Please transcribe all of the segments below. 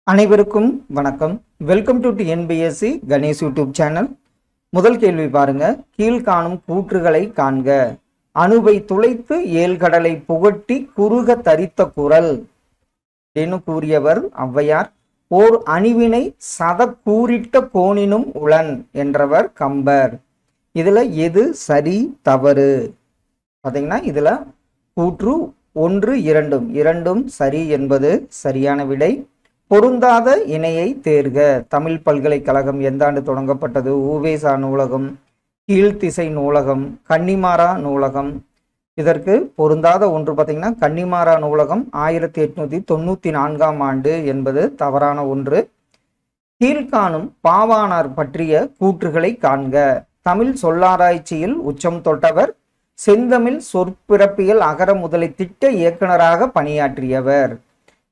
அனைவருக்கும் வணக்கம். Welcome to NPSC Ganesh YouTube channel. முதல் கேள்வி பாருங்க. கீழ்காணும் கூற்றுகளை காண்க. அணுவை துளைத்து ஏழ்கடலை புகட்டி குறுக தரித்த குரல் என்று கூறியவர் ஔவையார். ஓர் அணிவினை சத கூறிட்ட கோணினும் உளன் என்றவர் கம்பர். இதுல எது சரி தவறு பார்த்தீங்கன்னா இதுல கூற்று 1 2 சரி என்பது சரியான விடை. பொருந்தாத இணையை தேர்க. தமிழ் பல்கலைக்கழகம் எந்த ஆண்டு தொடங்கப்பட்டது? உவேசா நூலகம், கீழ்த்திசை நூலகம், கன்னிமாரா நூலகம். இதற்கு பொருந்தாத ஒன்று பார்த்தீங்கன்னா கன்னிமாரா நூலகம் 1894ஆம் ஆண்டு என்பது தவறான ஒன்று. கீழ்காணும் பாவாணர் பற்றிய கூற்றுகளை காண்க. தமிழ் சொல்லாராய்ச்சியில் உச்சம் தொட்டவர். செந்தமிழ் சொற்பிறப்பியல் அகர முதலை திட்ட இயக்குனராக பணியாற்றியவர்.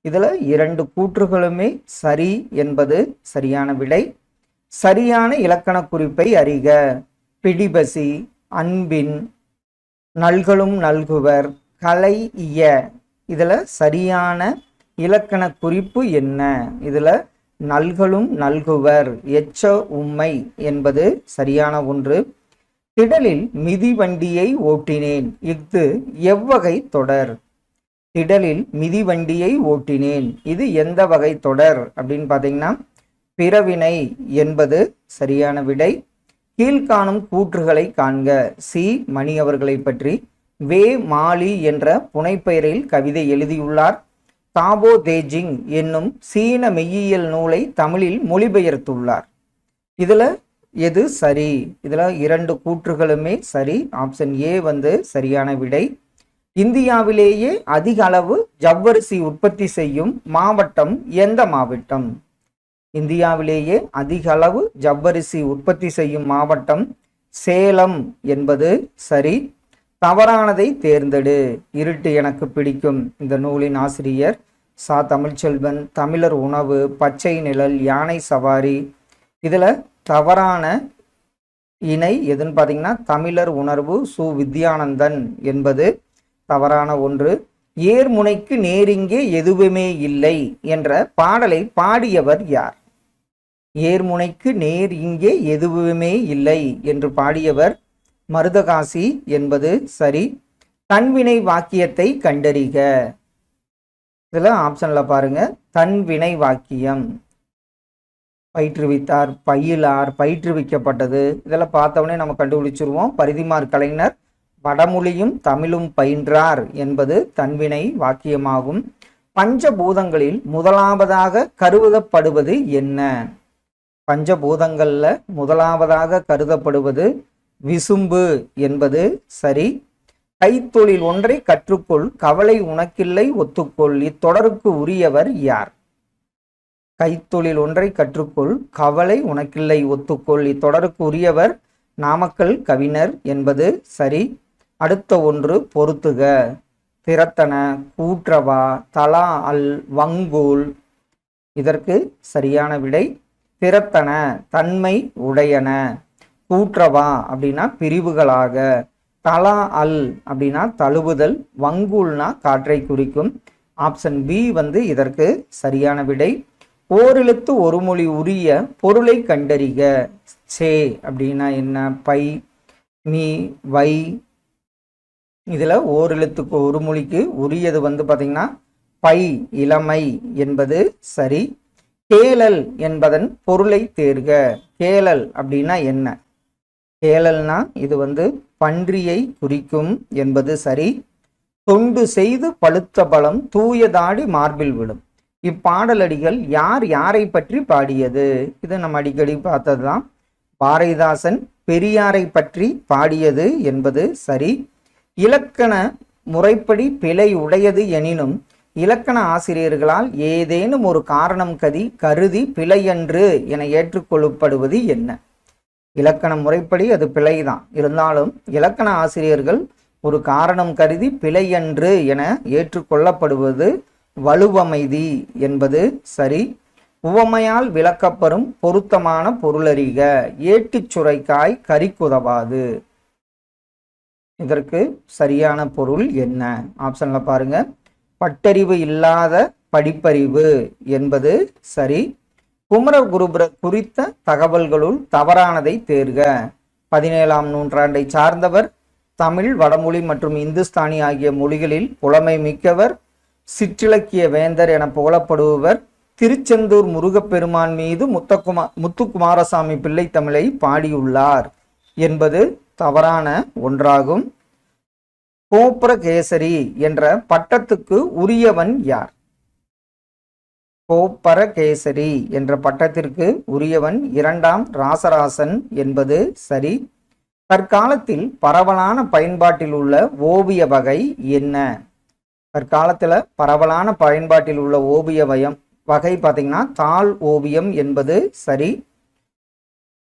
இதுல 2 கூற்றுகளுமே சரி என்பது சரியான விடை. சரியான இலக்கண குறிப்பை அறிக. பிடிபசி, அன்பின், நல்களும் நல்குவர், கலை இய. இதுல சரியான இலக்கண குறிப்பு என்ன? இதுல நல்களும் நல்குவர் எச்ச உம்மை என்பது சரியான ஒன்று. திடலில் மிதிவண்டியை ஓட்டினேன். இஃது எவ்வகை தொடர்? திடலில் மிதிவண்டியை ஓட்டினேன், இது எந்த வகை தொடர் அப்படின்னு பார்த்தீங்கன்னா பிறவினை என்பது சரியான விடை. கீழ்காணும் கூற்றுகளை காண்க. சி மணி அவர்களை பற்றி வே மாலி என்ற புனைப்பெயரில் கவிதை எழுதியுள்ளார். தாபோ தேஜிங் என்னும் சீன மெய்யியல் நூலை தமிழில் மொழிபெயர்த்துள்ளார். இதுல எது சரி? இதுல 2 கூற்றுகளுமே சரி. ஆப்ஷன் ஏ சரியான விடை. இந்தியாவிலேயே அதிக அளவு ஜவ்வரிசி உற்பத்தி செய்யும் மாவட்டம் எந்த மாவட்டம்? இந்தியாவிலேயே அதிக அளவு ஜவ்வரிசி உற்பத்தி செய்யும் மாவட்டம் சேலம் என்பது சரி. தவறானதை தேர்ந்தெடு. இருட்டு எனக்கு பிடிக்கும் இந்த நூலின் ஆசிரியர் சா தமிழ்ச்செல்வன். தமிழர் உணவு, பச்சை நிழல், யானை சவாரி. இதுல தவறான இணை எதுன்னு பார்த்தீங்கன்னா தமிழர் உணர்வு சு வித்யானந்தன் என்பது தவறான ஒன்று. ஏர்முனைக்கு நேரிங்கே எதுவுமே இல்லை என்ற பாடலை பாடியவர் யார்? ஏர்முனைக்கு நேர் இங்கே எதுவுமே இல்லை என்று பாடியவர் மருதகாசி என்பது சரி. தன்வினை வாக்கியத்தை கண்டறிக. இதுல ஆப்ஷன்ல பாருங்க. தன்வினை வாக்கியம் பயிற்றுவித்தார், பயிலார், பயிற்றுவிக்கப்பட்டது. இதெல்லாம் பார்த்தவொடனே நம்ம கண்டுபிடிச்சிருவோம். பரிதிமார் கலைஞர் வடமொழியும் தமிழும் பயின்றார் என்பது தன்வினை வாக்கியமாகும். பஞ்சபூதங்களில் முதலாவதாக கருதப்படுவது என்ன? பஞ்சபூதங்கள்ல முதலாவதாக கருதப்படுவது விசும்பு என்பது சரி. கைத்தொழில் ஒன்றை கற்றுக்கொள், கவலை உனக்கில்லை ஒத்துக்கொள். இத்தொடருக்கு உரியவர் யார்? கைத்தொழில் ஒன்றை கற்றுக்கொள், கவலை உனக்கில்லை ஒத்துக்கொள். இத்தொடருக்கு உரியவர் நாமக்கல் கவிஞர் என்பது சரி. அடுத்த ஒன்று பொருத்துக. திறத்தன, கூற்றவா, தலா அல், வங்கூல். இதற்கு சரியான விடை திறத்தன தன்மை உடையன. கூற்றவா அப்படின்னா பிரிவுகளாக. தலா அல் அப்படின்னா தழுவுதல். வங்கூல்னா காற்றை குறிக்கும். ஆப்ஷன் பி இதற்கு சரியான விடை. ஓரெழுத்து ஒரு மொழி உரிய பொருளை கண்டறிக. சே அப்படின்னா என்ன? பை, மீ, வை. இதுல ஓரெழுத்துக்கு ஒரு மொழிக்கு உரியது பார்த்தீங்கன்னா பை, இளமை என்பது சரி. கேளல் என்பதன் பொருளை தேர்க. கேளல் அப்படின்னா என்ன? கேளல்னா இது பன்றியை குறிக்கும் என்பது சரி. தொண்டு செய்து பழுத்த பழம் தூயதாடி மார்பில் விழும். இப்பாடலடிகள் யார் யாரை பற்றி பாடியது? இது நம்ம அடிக்கடி பார்த்ததுதான். பாரதிதாசன் பெரியாரை பற்றி பாடியது என்பது சரி. இலக்கண முறைப்படி பிழை உடையது எனினும் இலக்கண ஆசிரியர்களால் ஏதேனும் ஒரு காரணம் கருதி பிழையன்று என ஏற்றுக்கொள்ளப்படுவது என்ன? இலக்கண முறைப்படி அது பிழைதான், இருந்தாலும் இலக்கண ஆசிரியர்கள் ஒரு காரணம் கருதி பிழையன்று என ஏற்றுக்கொள்ளப்படுவது வலுவமைதி என்பது சரி. உவமையால் விளக்கப்பெறும் பொருத்தமான பொருளறிக. ஏட்டுச் சுரைக்காய் கறிக்குதவாது. இதற்கு சரியான பொருள் என்ன? ஆப்ஷன்ல பாருங்க. பட்டறிவு இல்லாத படிப்பறிவு என்பது சரி. குமரகுருபரர் குறித்த தகவல்களுள் தவறானதை தேர்க. 17ஆம் நூற்றாண்டை சார்ந்தவர், தமிழ், வடமொழி மற்றும் இந்துஸ்தானி ஆகிய மொழிகளில் புலமை மிக்கவர், சிற்றிலக்கிய வேந்தர் என புகழப்படுபவர். திருச்செந்தூர் முருகப்பெருமான் மீது முத்துக்குமாரசாமி பிள்ளை தமிழை பாடியுள்ளார் என்பது தவறான ஒன்றாகும். கோப்பரகேசரி என்ற பட்டத்துக்கு உரியவன் யார்? கோப்பரகேசரி என்ற பட்டத்திற்கு உரியவன் 2ஆம் ராசராசன் என்பது சரி. தற்காலத்தில் பரவலான பயன்பாட்டில் உள்ள ஓவிய வகை என்ன? தற்காலத்தில் பரவலான பயன்பாட்டில் உள்ள ஓவிய வகை பார்த்தீங்கன்னா தாள் ஓவியம் என்பது சரி.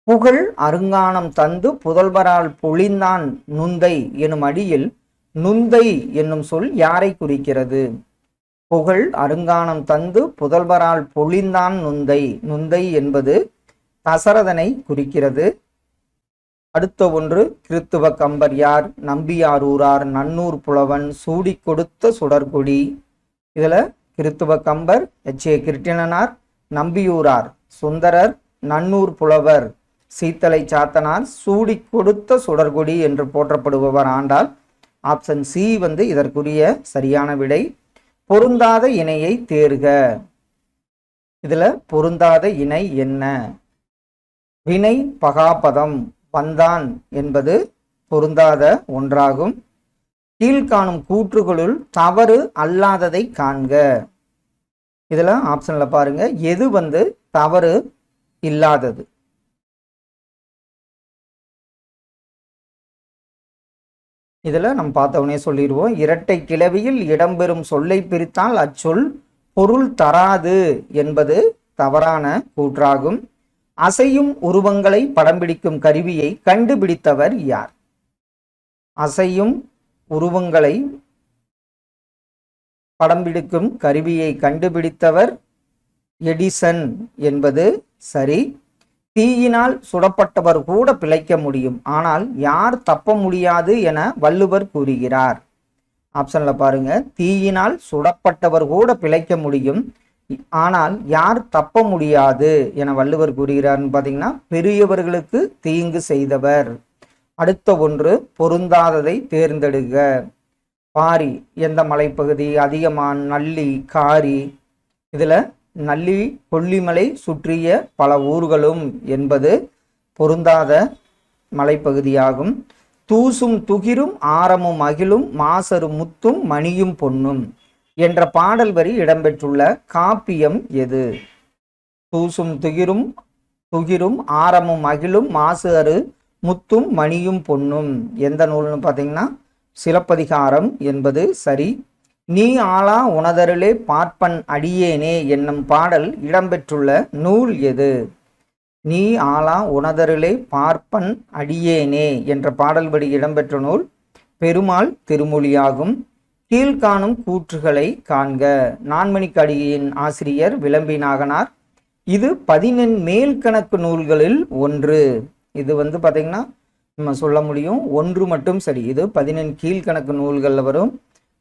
புகழ் அருங்கானம் தந்து புதல்வரால் பொழிந்தான் நுந்தை எனும் அடியில் நுந்தை என்னும் சொல் யாரை குறிக்கிறது? புகழ் அருங்கானம் தந்து புதல்வரால் பொழிந்தான் நுந்தை. நுந்தை என்பது தசரதனை குறிக்கிறது. அடுத்த ஒன்று, கிறித்துவ கம்பர் யார்? நம்பியாரூரார், நன்னூர் புலவன், சூடி கொடுத்த சுடர்கொடி. இதுல கிறித்துவ கம்பர் எச்.ஏ. கிருட்டிணனார், நம்பியூரார் சுந்தரர், நன்னூர் புலவர் சீத்தலை சாத்தனார், சூடி கொடுத்த சுடர்கொடி என்று போற்றப்படுபவர் ஆண்டாள். ஆப்ஷன் சி இதற்குரிய சரியான விடை. பொருந்தாத இணையை தேர்க. இதுல பொருந்தாத இணை என்ன? வினை பகாபதம் வந்தான் என்பது பொருந்தாத ஒன்றாகும். கீழ்காணும் கூற்றுகளுள் தவறு அல்லாததை காண்க. இதுல ஆப்ஷன்ல பாருங்க, எது தவறு இல்லாதது? இதுல நம்ம பார்த்தவனே சொல்லிடுவோம். இரட்டை கிளவியில் இடம்பெறும் சொல்லை பிரித்தால் அச்சொல் பொருள் தராது என்பது தவறான கூற்றாகும். அசையும் உருவங்களை படம் பிடிக்கும் கருவியை கண்டுபிடித்தவர் யார்? அசையும் உருவங்களை படம் பிடிக்கும் கருவியை கண்டுபிடித்தவர் எடிசன் என்பது சரி. தீயினால் சுடப்பட்டவர் கூட பிழைக்க முடியும், ஆனால் யார் தப்ப முடியாது என வள்ளுவர் கூறுகிறார். ஆப்ஷன்ல பாருங்க, தீயினால் சுடப்பட்டவர் கூட பிழைக்க முடியும், ஆனால் யார் தப்ப முடியாது என வள்ளுவர் கூறுகிறார்னு பார்த்தீங்கன்னா பெரியவர்களுக்கு தீங்கு செய்தவர். அடுத்த ஒன்று, பொருந்தாததை தேர்ந்தெடுக்க. பாரி எந்த மலைப்பகுதி? அதியமான், நல்லி, காரி. இதுல நல்லி கொல்லிமலை சுற்றிய பல ஊர்களும் என்பது பொருந்தாத மலைப்பகுதியாகும். தூசும் துகிரும் ஆரமும் அகிலும் மாசரு முத்தும் மணியும் பொன்னும் என்ற பாடல் வரி இடம்பெற்றுள்ள காப்பியம் எது? தூசும் துகிரும் ஆரமும் அகிலும் மாசரு முத்தும் மணியும் பொன்னும் எந்த நூல்னு பார்த்தீங்கன்னா சிலப்பதிகாரம் என்பது சரி. நீ ஆளா உணதருளே பார்ப்பன் அடியேனே என்னும் பாடல் இடம்பெற்றுள்ள நூல் எது? நீ ஆளா உணதருளே பார்ப்பன் அடியேனே என்ற பாடல் வரி இடம்பெற்ற நூல் பெருமாள் திருமொழியாகும். கீழ்காணும் கூற்றுகளை காண்க. நான்மணிக்கடியின் ஆசிரியர் விளம்பி நாகனார். இது 14 மேல்கணக்கு நூல்களில் ஒன்று. இது பார்த்தீங்கன்னா நம்ம சொல்ல முடியும் ஒன்று மட்டும் சரி. இது 14 கீழ்கணக்கு நூல்களில் வரும்.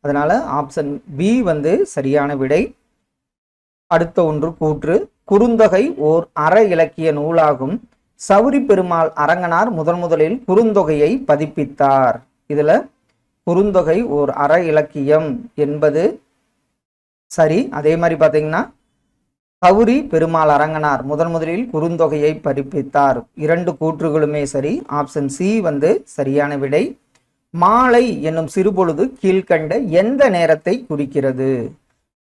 அதனால ஆப்ஷன் பி சரியான விடை. அடுத்த ஒன்று கூற்று. குறுந்தொகை ஓர் அற இலக்கிய நூலாகும். சௌரி பெருமாள் அரங்கனார் முதலில் குறுந்தொகையை பதிப்பித்தார். இதுல குறுந்தொகை ஓர் அற இலக்கியம் என்பது சரி. அதே மாதிரி பார்த்தீங்கன்னா சௌரி பெருமாள் அரங்கனார் முதலில் குறுந்தொகையை பதிப்பித்தார். 2 கூற்றுகளுமே சரி. ஆப்ஷன் சி சரியான விடை. மாலை என்னும் சிறுபொழுது கீழ்கண்ட எந்த நேரத்தை குறிக்கிறது?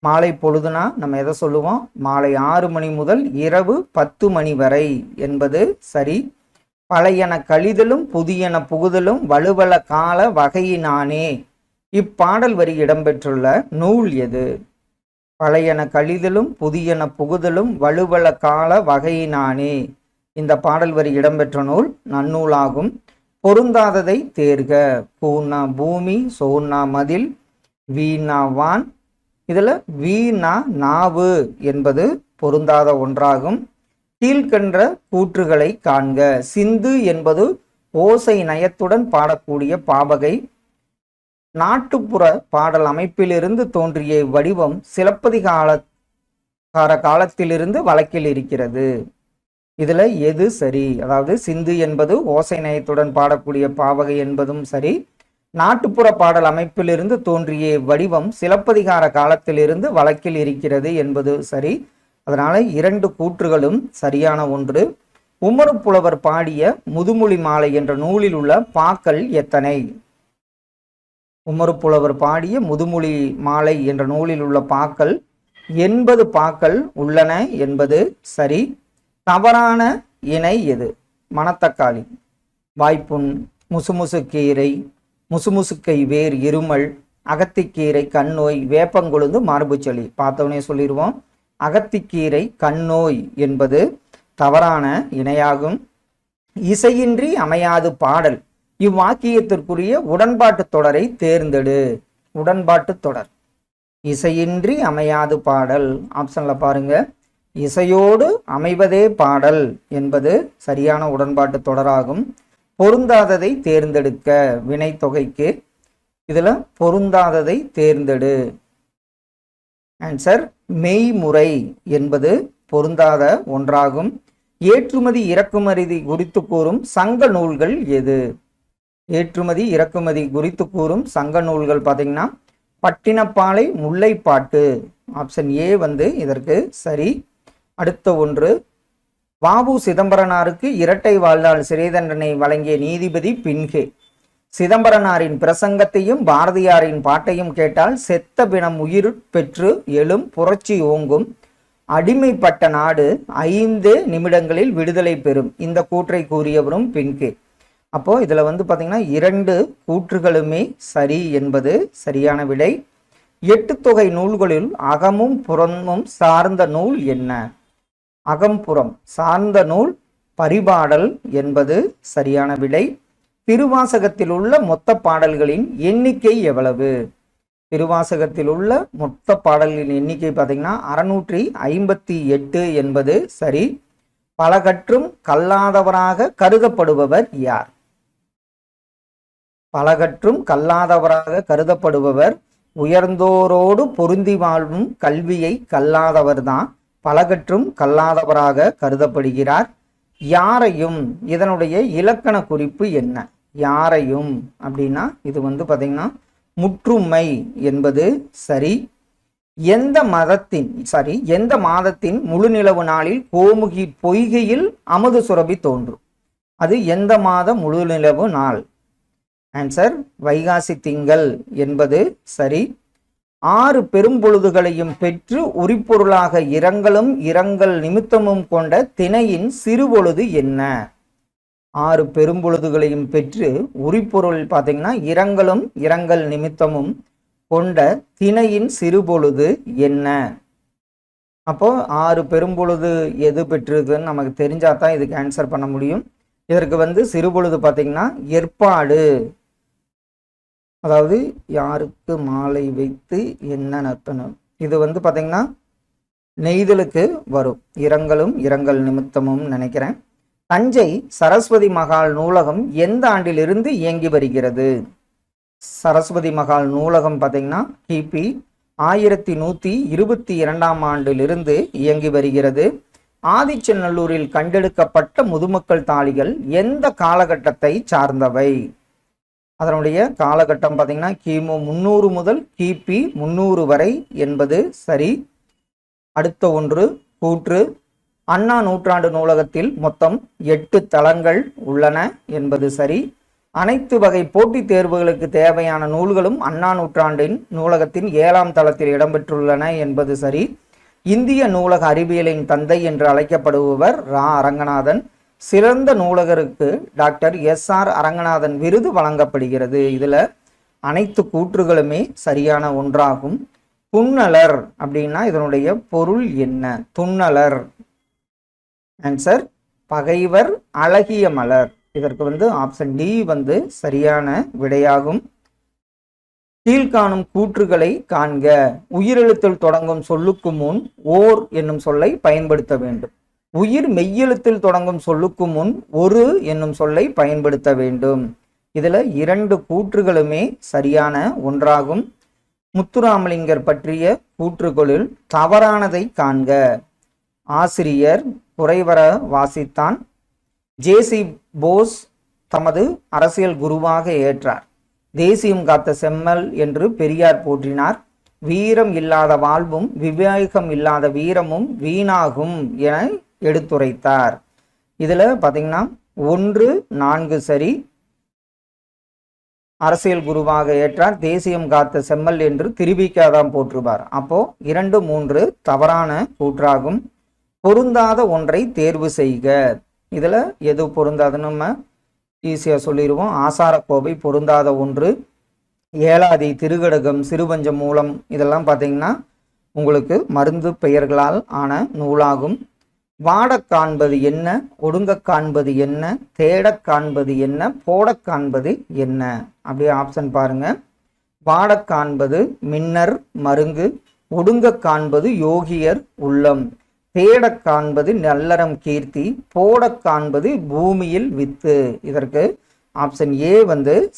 மாலை பொழுதுனா நம்ம எதை சொல்லுவோம்? மாலை 6 மணி முதல் இரவு 10 மணி வரை என்பது சரி. பழையன கழிதலும் புதியன புகுதலும் வலுவல கால வகையினானே இப்பாடல் வரி இடம்பெற்றுள்ள நூல் எது? பழையன கழிதலும் புதியன புகுதலும் வலுவல கால வகையினானே இந்த பாடல் வரி இடம்பெற்ற நூல் நன்னூலாகும். பொருந்தாததை தேர்க. பூனா பூமி, சோனா மதில், வீணா வான். இதுல வீணா நாவு என்பது பொருந்தாத ஒன்றாகும். கீழ்கண்ட கூற்றுகளை காண்க. சிந்து என்பது ஓசை நயத்துடன் பாடக்கூடிய பாவகை. நாட்டுப்புற பாடல் அமைப்பிலிருந்து தோன்றிய வடிவம் காலத்திலிருந்து வழக்கில் இருக்கிறது. இதுல எது சரி? அதாவது சிந்து என்பது ஓசை நயத்துடன் பாடக்கூடிய பாவகை என்பதும் சரி, நாட்டுப்புற பாடல் அமைப்பிலிருந்து தோன்றிய வடிவம் சிலப்பதிகார காலத்திலிருந்து வழக்கில் இருக்கிறது என்பது சரி. அதனால இரண்டு கூற்றுகளும் சரியான ஒன்று. உமறு புலவர் பாடிய முதுமொழி மாலை என்ற நூலில் உள்ள பாக்கள் எத்தனை? உமறு புலவர் பாடிய முதுமொழி மாலை என்ற நூலில் உள்ள பாக்கள் 80 பாக்கள் உள்ளன என்பது சரி. தவறான இணை எது? மணத்தக்காளி, வாய்ப்புண், முசுமுசுக்கீரை, முசுமுசுக்கை வேர், இருமல், அகத்திக்கீரை, கண்ணோய், வேப்பங்கொழுந்து, மார்புச்சளி. பார்த்தவனே சொல்லிடுவோம். அகத்திக்கீரை கண்ணோய் என்பது தவறான இணையாகும். இசையின்றி அமையாது பாடல். இவ்வாக்கியத்திற்குரிய உடன்பாட்டு தொடரை தேர்ந்தெடு. உடன்பாட்டு தொடர். இசையின்றி அமையாது பாடல். ஆப்ஷன்ல பாருங்க. இசையோடு அமைவதே பாடல் என்பது சரியான உடன்பாட்டு தொடராகும். பொருந்தாததை தேர்ந்தெடுக்க. வினை தொகைக்கு இதுல பொருந்தாததை தேர்ந்தெடு. ஆன்சர் மெய்முறை என்பது பொருந்தாத ஒன்றாகும். ஏற்றுமதி இறக்குமதி குறித்து கூறும் சங்க நூல்கள் எது? ஏற்றுமதி இறக்குமதி குறித்து கூறும் சங்க நூல்கள் பார்த்தீங்கன்னா பட்டினப்பாலை, முல்லைப்பாட்டு. ஆப்ஷன் ஏ இதற்கு சரி. அடுத்த ஒன்று, வ.உ. சிதம்பரனாருக்கு இரட்டை வாழ்நாள் சிறை தண்டனை வழங்கிய நீதிபதி பின்கே. சிதம்பரனாரின் பிரசங்கத்தையும் பாரதியாரின் பாட்டையும் கேட்டால் செத்த பிணம் உயிர் பெற்று எழும் புரட்சி ஓங்கும். அடிமைப்பட்ட நாடு 5 நிமிடங்களில் விடுதலை பெறும். இந்த கூற்றை கூறியவரும் பின்கே. அப்போ இதுல பார்த்தீங்கன்னா 2 கூற்றுகளுமே சரி என்பது சரியான விடை. 8 தொகை நூல்களில் அகமும் புறமும் சார்ந்த நூல் என்ன? அகம்புறம் சார்ந்த நூல் பரிபாடல் என்பது சரியான விடை. திருவாசகத்தில் உள்ள மொத்த பாடல்களின் எண்ணிக்கை எவ்வளவு? திருவாசகத்தில் உள்ள மொத்த பாடல்களின் எண்ணிக்கை பார்த்தீங்கன்னா 658 என்பது சரி. பலகற்றும் கல்லாதவராக கருதப்படுபவர் யார்? பலகற்றும் கல்லாதவராக கருதப்படுபவர் உயர்ந்தோரோடு பொருந்தி வாழும் கல்வியை கல்லாதவர்தான் பலகற்றும் கல்லாதவராக கருதப்படுகிறார். யாரையும், இதனுடைய இலக்கண குறிப்பு என்ன? யாரையும் அப்படின்னா இது பார்த்தீங்கன்னா முற்றுமை என்பது சரி. எந்த மாதத்தின் முழு நிலவு நாளில் கோமுகி பொய்கையில் அமுது சுரபி தோன்றும்? அது எந்த மாத முழு நிலவு நாள்? ஆன்சர் வைகாசி திங்கள் என்பது சரி. 6 பெரும்பொழுதுகளையும் பெற்று உரிப்பொருளாக இரங்கல் நிமித்தமும் கொண்ட திணையின் சிறுபொழுது என்ன? 6 பெரும்பொழுதுகளையும் பெற்று உரிப்பொருள் பார்த்தீங்கன்னா இரங்கல் நிமித்தமும் கொண்ட திணையின் சிறுபொழுது என்ன? அப்போ 6 பெரும்பொழுது எது பெற்றிருக்குன்னு நமக்கு தெரிஞ்சாதான் இதுக்கு ஆன்சர் பண்ண முடியும். இதற்கு சிறுபொழுது பார்த்தீங்கன்னா ஏற்பாடு. அதாவது யாருக்கு மாலை வைத்து என்ன நர்த்தனம்? இது பார்த்தீங்கன்னா நெய்தலுக்கு வரும். இரங்கல் நிமித்தமும் நினைக்கிறேன். தஞ்சை சரஸ்வதி மகால் நூலகம் எந்த ஆண்டிலிருந்து இயங்கி வருகிறது? சரஸ்வதி மகால் நூலகம் பார்த்தீங்கன்னா கிபி 1122 ஆண்டிலிருந்து இயங்கி வருகிறது. ஆதிச்சநல்லூரில் கண்டெடுக்கப்பட்ட முதுமக்கள் தாளிகள் எந்த காலகட்டத்தை சார்ந்தவை? அதனுடைய காலகட்டம் பார்த்தீங்கன்னா கிமு 300 முதல் கிபி 300 வரை என்பது சரி. அடுத்த ஒன்று, கூற்று. அண்ணா நூற்றாண்டு நூலகத்தில் மொத்தம் 8 தளங்கள் உள்ளன என்பது சரி. அனைத்து வகை போட்டித் தேர்வுகளுக்கு தேவையான நூல்களும் அண்ணா நூற்றாண்டின் நூலகத்தின் 7ஆம் தளத்தில் இடம்பெற்றுள்ளன என்பது சரி. இந்திய நூலக அறிவியலின் தந்தை என்று அழைக்கப்படுபவர் ரா. அரங்கநாதன். சிறந்த நூலகருக்கு டாக்டர் எஸ்.ஆர். அரங்கநாதன் விருது வழங்கப்படுகிறது. இதுல அனைத்து கூற்றுகளுமே சரியான ஒன்றாகும். துன்னலர் அப்படின்னா இதனுடைய பொருள் என்ன? துன்னலர். ஆன்சர் பகைவர் அழகிய மலர். இதற்கு ஆப்ஷன் டி சரியான விடையாகும். கீழ்காணும் கூற்றுகளை காண்க. உயிரெழுத்தில் தொடங்கும் சொல்லுக்கு முன் ஓர் என்னும் சொல்லை பயன்படுத்த வேண்டும். உயிர் மெய்யெழுத்தில் தொடங்கும் சொல்லுக்கு முன் ஒரு என்னும் சொல்லை பயன்படுத்த வேண்டும். இதுல 2 கூற்றுகளுமே சரியான ஒன்றாகும். முத்துராமலிங்கர் பற்றிய கூற்றுகளில் தவறானதை காண்க. ஆசிரியர் குறைவர வாசித்தான். ஜே.சி. போஸ் தமது அரசியல் குருவாக ஏற்றார். தேசியம் காத்த செம்மல் என்று பெரியார் போற்றினார். வீரம் இல்லாத வாழ்வும் விவேகம் இல்லாத வீரமும் வீணாகும் என எடுத்துரைத்தார். இதுல பாத்தீங்கன்னா 1, 4 சரி. அரசியல் குருவாக ஏற்றார். தேசியம் காத்த செம்மல் என்று திருவிக்காதான் போற்றுவார். அப்போ 2, 3 தவறான கூற்றாகும். பொருந்தாத ஒன்றை தேர்வு செய்க. இதுல எது பொருந்தாதுன்னு நம்ம ஈஸியா சொல்லிடுவோம். ஆசாரக்கோவை பொருந்தாத ஒன்று. ஏலாதி, திருகடகம், சிறுவஞ்சம் மூலம் இதெல்லாம் பார்த்தீங்கன்னா உங்களுக்கு மருந்து பெயர்களால் ஆன நூலாகும். வாடக் காண்பது என்ன, ஒடுங்கக் காண்பது என்ன, தேடக் காண்பது என்ன, போடக் காண்பது என்ன? அப்படியே ஆப்ஷன் பாருங்க. வாடக் காண்பது மின்னர் மருங்கு, ஒடுங்கக் காண்பது யோகியர் உள்ளம், தேடக் காண்பது நல்லறம் கீர்த்தி, போடக் காண்பது பூமியில் வித்து. இதற்கு ஆப்ஷன் ஏ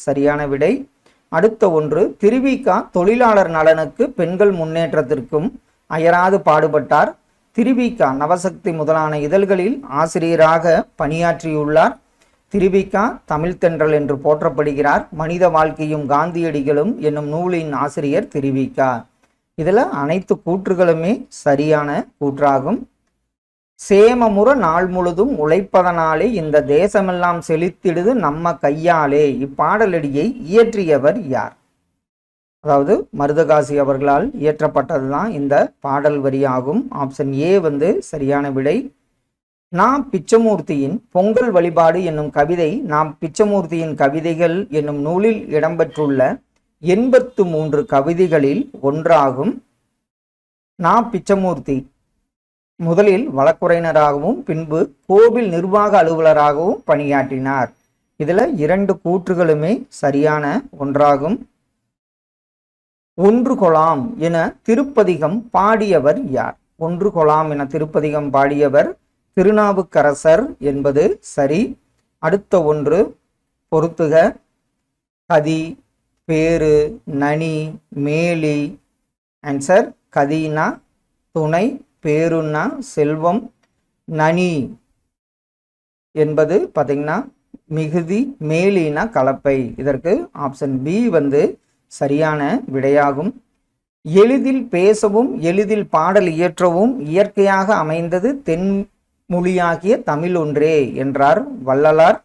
சரியான விடை. அடுத்த ஒன்று, திருவிக தொழிலாளர் நலனுக்கு பெண்கள் முன்னேற்றத்திற்கும் அயராது பாடுபட்டார். திருவிக நவசக்தி முதலான இதழ்களில் ஆசிரியராக பணியாற்றியுள்ளார். திருவிக தமிழ் தென்றல் என்று போற்றப்படுகிறார். மனித வாழ்க்கையும் காந்தியடிகளும் என்னும் நூலின் ஆசிரியர் திருவிக. இதுல அனைத்து கூற்றுகளுமே சரியான கூற்றாகும். சேமமுற நாள் முழுதும் உழைப்பதனாலே இந்த தேசமெல்லாம் செழித்திடுது நம்ம கையாலே. இப்பாடலடியை இயற்றியவர் யார்? அதாவது மருதகாசி அவர்களால் இயற்றப்பட்டதுதான் இந்த பாடல் வரியாகும். ஆப்ஷன் ஏ சரியான விடை. நாம் பிச்சமூர்த்தியின் பொங்கல் வழிபாடு என்னும் கவிதை நாம் பிச்சமூர்த்தியின் கவிதைகள் என்னும் நூலில் இடம்பெற்றுள்ள 83 கவிதைகளில் ஒன்றாகும். நாம் பிச்சமூர்த்தி முதலில் வழக்குரைஞராகவும் பின்பு கோவில் நிர்வாக அலுவலராகவும் பணியாற்றினார். இதுல 2 கூற்றுகளுமே சரியான ஒன்றாகும். ஒன்று கொலாம் என திருப்பதிகம் பாடியவர் யார்? ஒன்று கொலாம் என திருப்பதிகம் பாடியவர் திருநாவுக்கரசர் என்பது சரி. அடுத்த ஒன்று பொறுத்துக. கதி, பேரு, நனி, மேலி. ஆன்சர் கதினா துணை, பேருன்னா செல்வம், நனி என்பது பார்த்தீங்கன்னா மிகுதி, மேலினா கலப்பை. இதற்கு ஆப்ஷன் பி சரியான விடையாகும். எளிதில் பேசவும் எளிதில் பாடல் இயற்றவும் இயற்கையாக அமைந்தது தென்மொழியாகிய தமிழ் ஒன்றே என்றார் வள்ளலார்.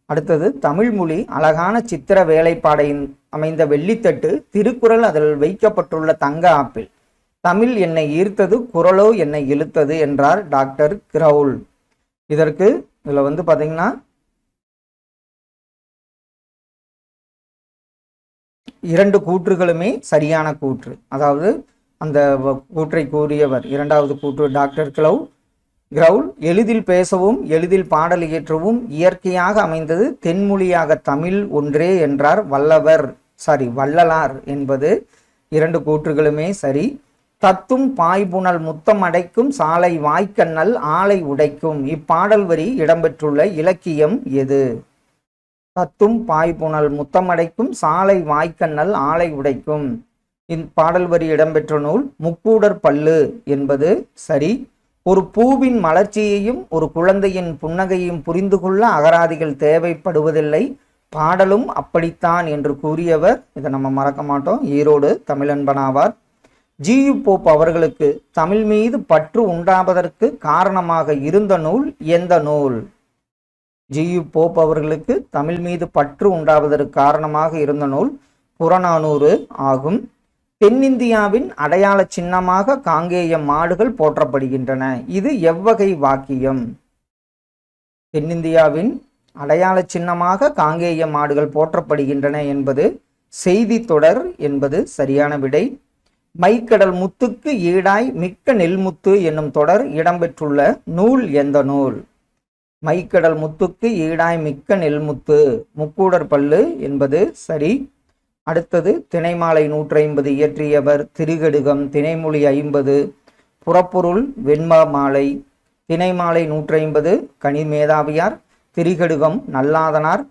அடுத்தது, தமிழ் மொழி அழகான சித்திர வேலைப்பாடையின் அமைந்த வெள்ளித்தட்டு, திருக்குறள் அதில் வைக்கப்பட்டுள்ள தங்க ஆப்பிள். தமிழ் என்னை ஈர்த்தது, குரலோ என்னை இழுத்தது என்றார் டாக்டர் கிரவுல். இதற்கு இதுல பாத்தீங்கன்னா 2 கூற்றுகளுமே சரியான கூற்று. அதாவது அந்த கூற்றை கூறியவர், 2வது கூற்று டாக்டர் கிரவுல், எளிதில் பேசவும் எளிதில் பாடல் இயற்றவும் இயற்கையாக அமைந்தது தென்மொழியாக தமிழ் ஒன்றே என்றார் வள்ளலார் என்பது 2 கூற்றுகளுமே சரி. தத்தும் பாய்புணல் முத்தம் அடைக்கும் சாலை வாய்க்கண்ணல் ஆலை உடைக்கும். இப்பாடல் வரி இடம்பெற்றுள்ள இலக்கியம் எது? தத்தும் பாய்புணல் முத்தமடைக்கும் சாலை வாய்க்கண்ணல் ஆலை உடைக்கும். இப்பாடல் வரி இடம்பெற்ற நூல் முக்கூடர் பல்லு என்பது சரி. ஒரு பூவின் மலர்ச்சியையும் ஒரு குழந்தையின் புன்னகையும் புரிந்து கொள்ள அகராதிகள் தேவைப்படுவதில்லை, பாடலும் அப்படித்தான் என்று கூறியவர், இதை நம்ம மறக்க மாட்டோம், ஈரோடு தமிழன்பனாவார். ஜி.யு. போப் அவர்களுக்கு தமிழ் மீது பற்று உண்டாவதற்கு காரணமாக இருந்த நூல் எந்த நூல்? ஜி.யு. போப் அவர்களுக்கு தமிழ் மீது பற்று உண்டாவதற்கு காரணமாக இருந்த நூல் புறநானூறு ஆகும். தென்னிந்தியாவின் அடையாள சின்னமாக காங்கேய மாடுகள் போற்றப்படுகின்றன. இது எவ்வகை வாக்கியம்? தென்னிந்தியாவின் அடையாள சின்னமாக காங்கேய மாடுகள் போற்றப்படுகின்றன என்பது செய்தி தொடர் என்பது சரியான விடை. மைக்கடல் முத்துக்கு ஈடாய் மிக்க நெல்முத்து என்னும் தொடர் இடம்பெற்றுள்ள நூல் எந்த நூல்? மைக்கடல் முத்துக்கு ஈடாய் மிக்க நெல்முத்து, முக்கூடர் பல்லு என்பது சரி. அடுத்தது, திணைமாலை 150 இயற்றியவர் திருகடுகம், திணைமொழி 50, புறப்பொருள் வெண்பா மாலை. திணைமாலை 150 கனிமேதாவியார், திரிகடுகம் நல்லாதனார்,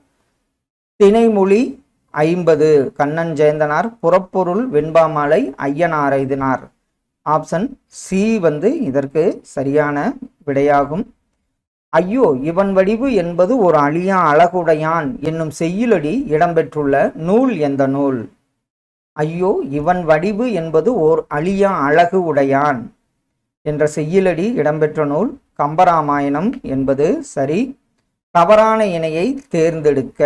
திணைமொழி 50 கண்ணன் ஜெயந்தனார், புறப்பொருள் வெண்பாமாலை ஐயனார் எழுதினார். ஆப்ஷன் சி வந்து இதற்கு சரியான விடையாகும். ஐயோ இவன் வடிவு என்பது ஒரு அழியா அழகுடையான் என்னும் செய்யுளடி இடம்பெற்றுள்ள நூல் எந்த நூல்? ஐயோ இவன் வடிவு என்பது ஓர் அழியா அழகு உடையான் என்ற செய்யுளடி இடம்பெற்ற நூல் கம்பராமாயணம் என்பது சரி. தவறான இணையை தேர்ந்தெடுக்க.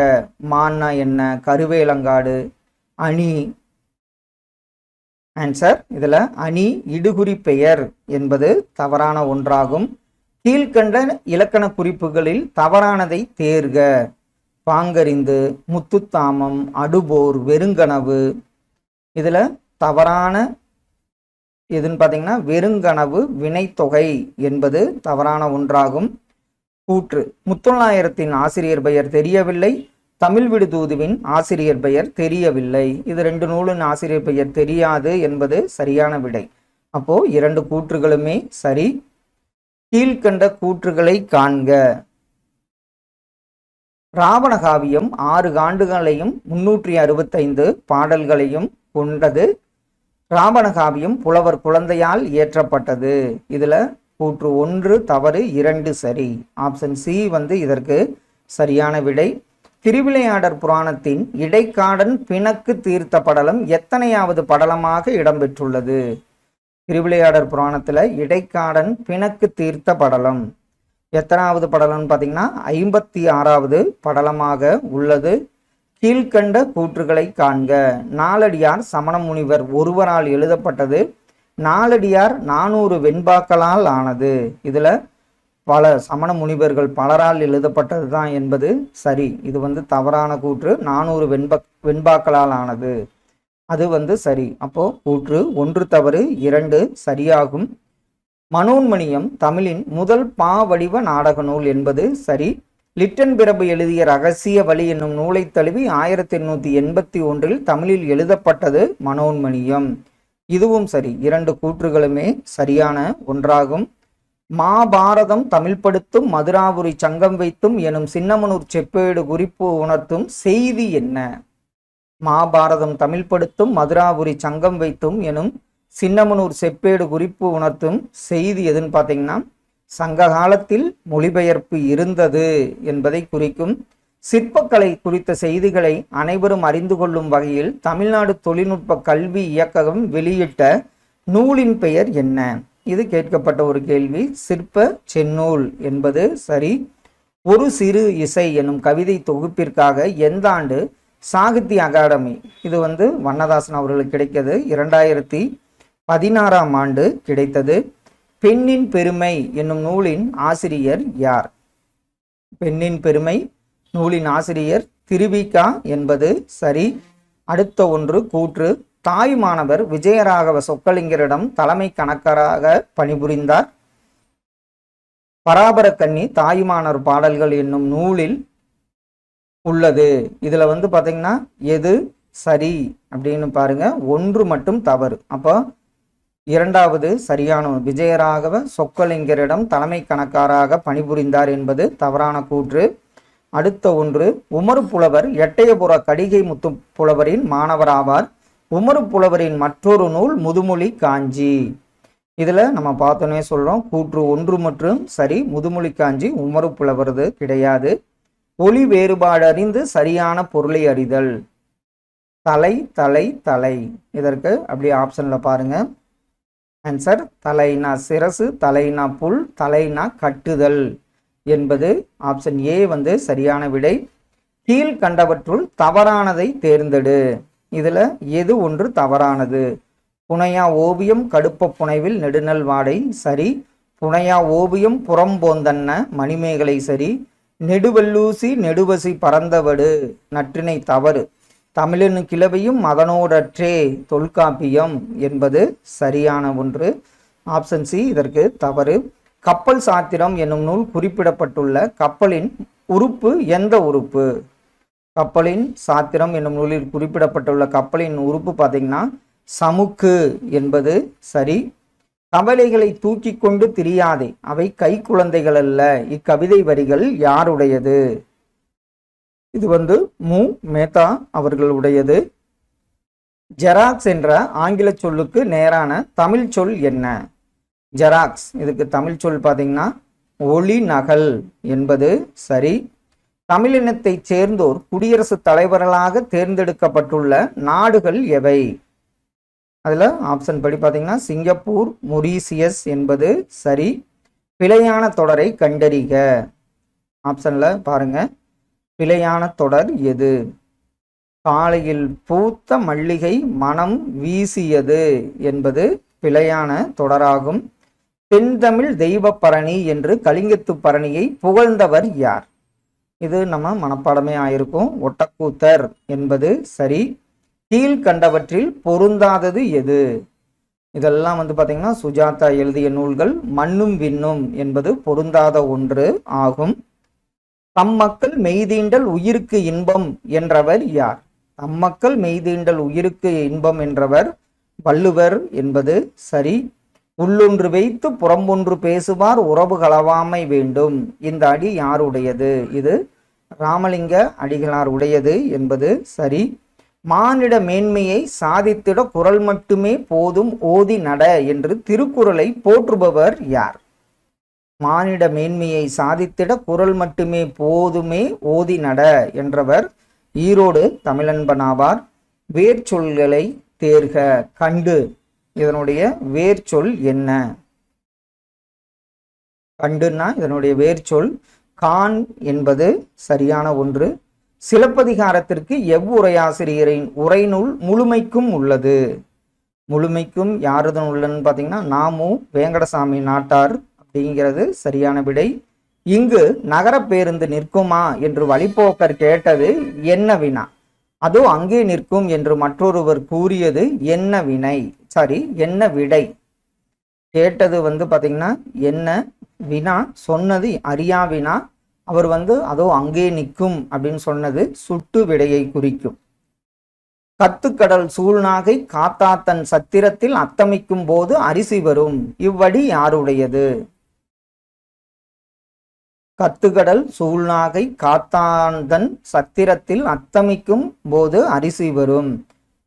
மான்னா என்ன? கருவேலங்காடு. அணி. ஆன்சர் இதுல அணி இடுகுறி பெயர் என்பது தவறான ஒன்றாகும். கீழ்கண்ட இலக்கண குறிப்புகளில் தவறானதை தேர்க. பாங்கறிந்து, முத்துத்தாமம், அடுபோர், வெறுங்கனவு. இதுல தவறான எதுன்னு பார்த்தீங்கன்னா வெறுங்கனவு வினைத்தொகை என்பது தவறான ஒன்றாகும். கூற்று. முத்தொள்ளாயிரத்தின் ஆசிரியர் பெயர் தெரியவில்லை, தமிழ் விடு தூதுவின் ஆசிரியர் பெயர் தெரியவில்லை. இது 2 நூலின் ஆசிரியர் பெயர் தெரியாது என்பது சரியான விடை. அப்போ 2 கூற்றுகளுமே சரி. கீழ்கண்ட கூற்றுகளை காண்க. ராவண காவியம் 6 காண்டுகளையும் 365 பாடல்களையும் கொண்டது. ராவண காவியம் புலவர் குழந்தையால் இயற்றப்பட்டது. இதுல கூற்று 1 தவறு, 2 சரி. ஆப்ஷன் சி வந்து இதற்கு சரியான விடை. திருவிளையாடற் புராணத்தின் இடைக்காடன் பிணக்கு தீர்த்த படலம் எத்தனையாவது படலமாக இடம்பெற்றுள்ளது? திருவிளையாடற் புராணத்துல இடைக்காடன் பிணக்கு தீர்த்த படலம் எத்தனாவது படலம்னு பார்த்தீங்கன்னா 56வது படலமாக உள்ளது. கீழ்கண்ட கூற்றுகளை காண்க. நாலடியார் சமண முனிவர் ஒருவரால் எழுதப்பட்டது. நாலடியார் 400 வெண்பாக்களால் ஆனது. இதுல பல சமண முனிவர்கள் பலரால் எழுதப்பட்டது தான் என்பது சரி. இது வந்து தவறான கூற்று. 400 வெண்பாக்களால் ஆனது அது வந்து சரி. அப்போ கூற்று 1 தவறு, 2 சரியாகும். மனோன்மணியம் தமிழின் முதல் பா வடிவ நாடக நூல் என்பது சரி. லிட்டன் பிரபு எழுதிய ரகசிய வழி என்னும் நூலை தழுவி 1881 தமிழில் எழுதப்பட்டது மனோன்மணியம். இதுவும் சரி. 2 கூற்றுகளுமே சரியான ஒன்றாகும். மாபாரதம் தமிழ்படுத்தும் மதுராபுரி சங்கம் வைத்தும் எனும் சின்னமனூர் செப்பேடு குறிப்பு உணர்த்தும் செய்தி என்ன? மாபாரதம் தமிழ்படுத்தும் மதுராபுரி சங்கம் வைத்தும் எனும் சின்னமனூர் செப்பேடு குறிப்பு உணர்த்தும் செய்தி எதுன்னு பார்த்தீங்கன்னா சங்க காலத்தில் மொழிபெயர்ப்பு இருந்தது என்பதை குறிக்கும். சிற்பக்கலை குறித்த செய்திகளை அனைவரும் அறிந்து கொள்ளும் வகையில் தமிழ்நாடு தொழில்நுட்ப கல்வி இயக்ககம் வெளியிட்ட நூலின் பெயர் என்ன? இது கேட்கப்பட்ட ஒரு கேள்வி. சிற்ப செந்நூல் என்பது சரி. ஒரு சிறு இசை எனும் கவிதை தொகுப்பிற்காக எந்த ஆண்டு சாகித்ய அகாடமி இது வந்து வண்ணதாசன் அவர்களுக்கு கிடைத்தது? 2016ஆம் ஆண்டு கிடைத்தது. பெண்ணின் பெருமை என்னும் நூலின் ஆசிரியர் யார்? பெண்ணின் பெருமை நூலின் ஆசிரியர் திருவிகா என்பது சரி. அடுத்த ஒன்று கூற்று. தாய்மானவர் விஜயராகவ சொக்கலிங்கரிடம் தலைமை கணக்கராக பணிபுரிந்தார். பராபர கன்னி தாய்மானர் பாடல்கள் என்னும் நூலில் உள்ளது. இதுல வந்து பாத்தீங்கன்னா எது சரி அப்படின்னு பாருங்க. 1 மட்டும் தவறு. அப்போ 2வது சரியான விஜயராகவ சொக்கலிங்கரிடம் தலைமை கணக்காராக பணிபுரிந்தார் என்பது தவறான கூற்று. அடுத்த ஒன்று. உமறு புலவர் எட்டயபுர கடிகை முத்து புலவரின் மாணவராவார். உமறு புலவரின் மற்றொரு நூல் முதுமொழி காஞ்சி. இதுல நம்ம பார்த்தோன்னே சொல்றோம் கூற்று 1 மற்றும் சரி. முதுமொழி காஞ்சி உமறு புலவரது கிடையாது. ஒளி வேறுபாடு அறிந்து சரியான பொருளை அறிதல். தலை தலை தலை. இதற்கு அப்படி ஆப்ஷன்ல பாருங்க. ஆன்சர் தலைனா சிரசு, தலைனா புல், தலைனா கட்டுதல் என்பது ஆப்ஷன் ஏ வந்து சரியான விடை. கீழ் கண்டவற்றுள் தவறானதை தேர்ந்தெடு. இதுல எது ஒன்று தவறானது? புனையா ஓவியம் கடுப்ப புனைவில் நெடுநல் வாடை சரி. புனையா ஓவியம் புறம்போந்தன்ன மணிமேகலை சரி. நெடுவல்லூசி நெடுவசி பறந்தவடு நற்றினை தவறு. தமிழனு கிழவையும் மதனோடற்றே தொல்காப்பியம் என்பது சரியான ஒன்று. ஆப்ஷன் சி இதற்கு தவறு. கப்பல் சாத்திரம் என்னும் நூல் குறிப்பிடப்பட்டுள்ள கப்பலின் உறுப்பு எந்த உறுப்பு? கப்பலின் சாத்திரம் என்னும் நூலில் குறிப்பிடப்பட்டுள்ள கப்பலின் உறுப்பு பார்த்தீங்கன்னா சமுக்கு என்பது சரி. கவலைகளை தூக்கி கொண்டு திரியாதே, அவை கை குழந்தைகள் அல்ல. இக்கவிதை வரிகள் யாருடையது? இது மு மேத்தா அவர்களுடையது. ஜெராக்ஸ் என்ற ஆங்கில சொல்லுக்கு நேரான தமிழ் சொல் என்ன? ஜெராக்ஸ், இதுக்கு தமிழ் சொல் பார்த்தீங்கன்னா ஒளி நகல் என்பது சரி. தமிழினத்தைச் சேர்ந்தோர் குடியரசுத் தலைவர்களாக தேர்ந்தெடுக்கப்பட்டுள்ள நாடுகள் எவை? அதில் ஆப்ஷன் படி பார்த்தீங்கன்னா சிங்கப்பூர், மொரீசியஸ் என்பது சரி. பிழையான தொடரை கண்டறிக. ஆப்ஷனில் பாருங்க, பிழையான தொடர் எது? காலையில் பூத்த மல்லிகை மனம் வீசியது என்பது பிழையான தொடராகும். தென்தமிழ் தெய்வ பரணி என்று கலிங்கத்து பரணியை புகழ்ந்தவர் யார்? இது நம்ம மனப்பாடமே ஆயிருக்கும். ஒட்டக்கூத்தர் என்பது சரி. கீழ்கண்டவற்றில் பொருந்தாதது எது? இதெல்லாம் பார்த்தீங்கன்னா சுஜாதா எழுதிய நூல்கள். மண்ணும் விண்ணும் என்பது பொருந்தாத ஒன்று ஆகும். தம் மக்கள் மெய்தீண்டல் உயிருக்கு இன்பம் என்றவர் யார்? தம் மக்கள் மெய்தீண்டல் உயிருக்கு இன்பம் என்றவர் வள்ளுவர் என்பது சரி. உள்ளொன்று வைத்து புறம்பொன்று பேசுவார் உறவு களவாமை வேண்டும். இந்த அடி யாருடையது? இது ராமலிங்க அடிகளார் உடையது என்பது சரி. மானிட மேன்மையை சாதித்திட குரல் மட்டுமே போதும் ஓதி நட என்று திருக்குறளை போற்றுபவர் யார்? மானிட மேன்மையை சாதித்திட குரல் மட்டுமே போதுமே ஓதி நட என்றவர் ஈரோடு தமிழன்பனாவார். வேர்ச்சொல்களை தேர்க. கண்டு, இதனுடைய வேர்ச்சொல் என்ன? கண்டுன்னா இதனுடைய வேர்ச்சொல் கான் என்பது சரியான ஒன்று. சிலப்பதிகாரத்திற்கு எவ்வுரையாசிரியரின் உரைநூல் முழுமைக்கும் உள்ளது? முழுமைக்கும் யாருடன் உள்ளன்னு பார்த்தீங்கன்னா நாமு வேங்கடசாமி நாட்டார் அப்படிங்கிறது சரியான விடை. இங்கு நகர பேருந்து நிற்குமா என்று வழிப்போக்கர் கேட்டது என்ன வினா? அதோ அங்கே நிற்கும் என்று மற்றொருவர் கூறியது என்ன வினை? சாரி, என்ன விடை? கேட்டது பார்த்தீங்கன்னா என்ன வினா, சொன்னது அறியா வினா. அவர் அதோ அங்கே நிற்கும் அப்படின்னு சொன்னது சுட்டு விடையை குறிக்கும். கத்துக்கடல் சூழ்நாகை காத்தாத்தன் சத்திரத்தில் அத்தமிக்கும் போது அரிசி வரும். இவ்வடி யாருடையது? கத்துக்கடல் சூழ்நாகை காத்தாந்தன் சத்திரத்தில் அத்தமிக்கும் போது அரிசி வரும்.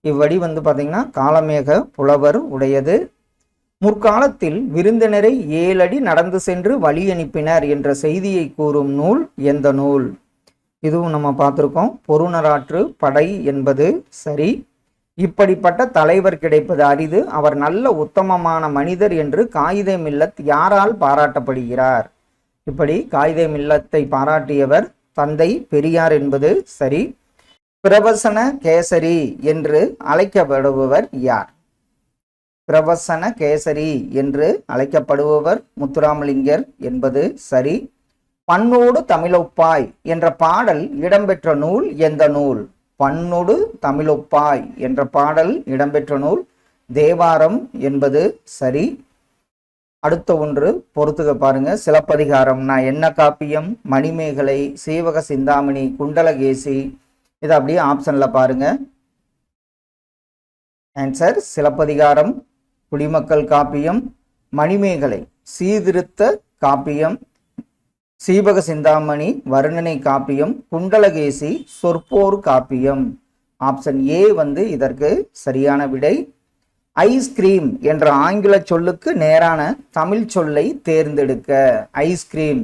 இவ்வடி பார்த்தீங்கன்னா காலமேக புலவர் உடையது. முற்காலத்தில் விருந்தினரை 7 அடி நடந்து சென்று வழி அனுப்பினர் என்ற செய்தியை கூறும் நூல் எந்த நூல்? இதுவும் நம்ம பார்த்துருக்கோம். பொருநராற்று படை என்பது சரி. இப்படிப்பட்ட தலைவர் கிடைப்பது அரிது. அவர் நல்ல உத்தமமான மனிதர் என்று காயிதே மில்லத் யாரால் பாராட்டப்படுகிறார்? இப்படி காயிதே மில்லத்தை பாராட்டியவர் தந்தை பெரியார் என்பது சரி. பிரவசன கேசரி என்று அழைக்கப்படுபவர் யார்? பிரவசன கேசரி என்று அழைக்கப்படுபவர் முத்துராமலிங்கர் என்பது சரி. பண்ணோடு தமிழொப்பாய் என்ற பாடல் இடம்பெற்ற நூல் எந்த நூல்? பண்ணோடு தமிழொப்பாய் என்ற பாடல் இடம்பெற்ற நூல் தேவாரம் என்பது சரி. அடுத்த ஒன்று பொறுத்துக்க பாருங்க. சிலப்பதிகாரம்னா என்ன காப்பியம்? மணிமேகலை, சீவக சிந்தாமணி, குண்டலகேசி. இது அப்படியே ஆப்ஷன்ல பாருங்க. ஆன்சர் சிலப்பதிகாரம் குடிமக்கள் காப்பியம், மணிமேகலை சீர்திருத்த காப்பியம், சீவக சிந்தாமணி வர்ணனை காப்பியம், குண்டலகேசி சொற்போர் காப்பியம். ஆப்ஷன் ஏ இதற்கு சரியான விடை. ஐஸ்கிரீம் என்ற ஆங்கில சொல்லுக்கு நேரான தமிழ் சொல்லை தேர்ந்தெடுக்க. ஐஸ்கிரீம்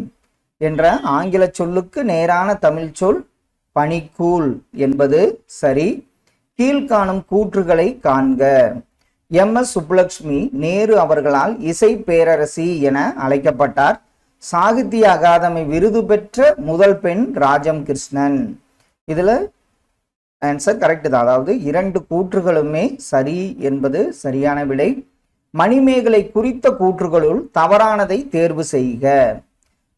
என்ற ஆங்கில சொல்லுக்கு நேரான தமிழ் சொல் பனிக்கூழ் என்பது சரி. கீழ்காணும் கூற்றுகளை காண்க. எம்.எஸ். சுப்புலட்சுமி நேரு அவர்களால் இசை பேரரசி என அழைக்கப்பட்டார். சாகித்ய அகாதமி விருது பெற்ற முதல் பெண் ராஜம் கிருஷ்ணன். இதுல ஆன்சர் கரெக்ட் தான். அதாவது 2 கூற்றுகளுமே சரி என்பது சரியான விடை. மணிமேகலை குறித்த கூற்றுகளுள் தவறானதை தேர்வு செய்க.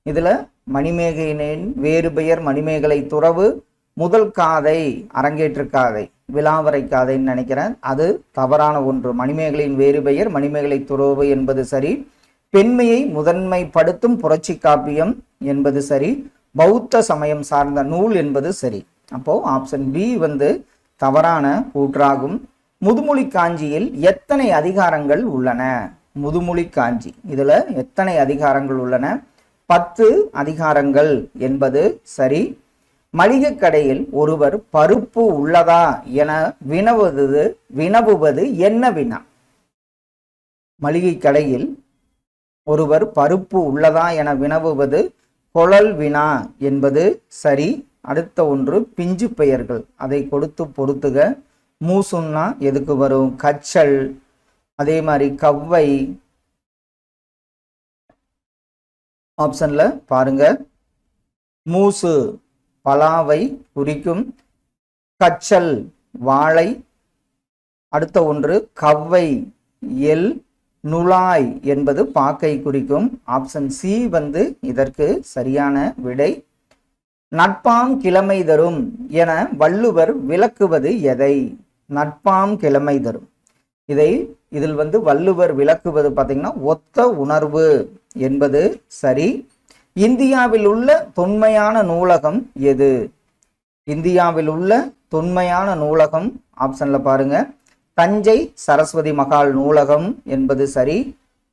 இதுல மணிமேகலையின் வேறு பெயர் மணிமேகலை துறவு, முதல் காதை அரங்கேற்று காதை, விலாவரை காதைன்னு நினைக்கிறேன், அது தவறான ஒன்று. மணிமேகலையின் வேறு பெயர் மணிமேகலை துறவு என்பது சரி. பெண்மையை முதன்மைப்படுத்தும் புரட்சி காப்பியம் என்பது சரி. பௌத்த சமயம் சார்ந்த நூல் என்பது சரி. அப்போ ஆப்ஷன் பி தவறான கூற்றாகும். முதுமொழி காஞ்சியில் எத்தனை அதிகாரங்கள் உள்ளன? முதுமொழி காஞ்சி இதுல எத்தனை அதிகாரங்கள் உள்ளன? 10 அதிகாரங்கள் என்பது சரி. மளிகை கடையில் ஒருவர் பருப்பு உள்ளதா என வினவுவது என்ன வினா? மளிகை கடையில் ஒருவர் பருப்பு உள்ளதா என வினவுவது கொழல் வினா என்பது சரி. அடுத்த ஒன்று பிஞ்சு பெயர்கள், அதை கொடுத்து பொறுத்துக. மூசுன்னா எதுக்கு வரும்? கச்சல், அதே மாதிரி கவ்வை. ஆப்ஷன்ல பாருங்க. மூசு பலாவை குறிக்கும், கச்சல் வாழை, அடுத்த ஒன்று கவ்வை எல், நுழாய் என்பது பாக்கை குறிக்கும். ஆப்ஷன் சி இதற்கு சரியான விடை. நட்பாம் கிழமை தரும் என வள்ளுவர் விளக்குவது எதை? நட்பாம் கிழமை தரும், இதில் வள்ளுவர் விளக்குவது பார்த்தீங்கன்னா ஒத்த உணர்வு என்பது சரி. இந்தியாவில் உள்ள தொன்மையான நூலகம் எது? இந்தியாவில் உள்ள தொன்மையான நூலகம் ஆப்ஷன்ல பாருங்க, தஞ்சை சரஸ்வதி மகால் நூலகம் என்பது சரி.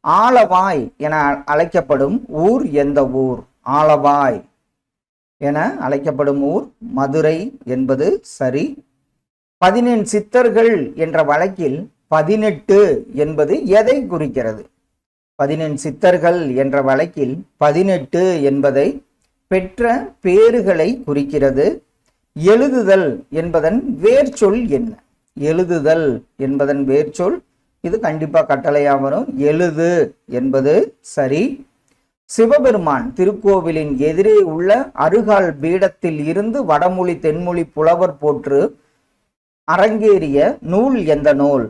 ஆலவாய் என அழைக்கப்படும் ஊர் எந்த ஊர்? ஆலவாய் என அழைக்கப்படும் ஊர் மதுரை என்பது சரி. 18 சித்தர்கள் என்ற வழக்கில் 18 என்பது எதை குறிக்கிறது? 18 சித்தர்கள் என்ற வழக்கில் 18 என்பதை பெற்ற பேறுகளை குறிக்கிறது. எழுதுதல் என்பதன் வேர்ச்சொல் என்ன? எழுதுதல் என்பதன் வேர்ச்சொல், இது கண்டிப்பா கட்டளையா வரும், எழுது என்பது சரி. சிவபெருமான் திருக்கோவிலின் எதிரே உள்ள அருகால் பீடத்தில் இருந்து வடமொழி தென்மொழி புலவர் போற்று அரங்கேறிய நூல் எந்த நூல்?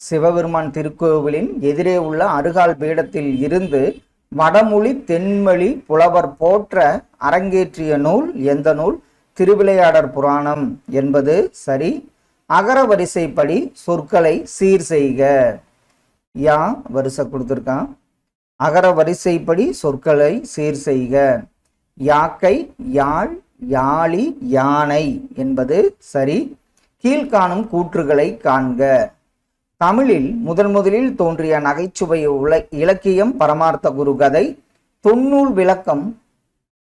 சிவபெருமான் திருக்கோவிலின் எதிரே உள்ள அருகால் பீடத்தில் இருந்து வடமொழி தென்மொழி புலவர் போற்ற அரங்கேற்றிய நூல் எந்த நூல்? திருவிளையாடற் புராணம் என்பது சரி. அகர வரிசைப்படி சொற்களை சீர் செய்க. யா வரிசை கொடுத்திருக்கான். அகர வரிசைப்படி சொற்களை சீர் செய்க. யாக்கை, யாழ், யாழி, யானை என்பது சரி. கீழ்காணும் கூற்றுகளை காண்க. தமிழில் முதலில் தோன்றிய நகைச்சுவை இலக்கியம் பரமார்த்த குரு கதை. தொன்னூல் விளக்கம்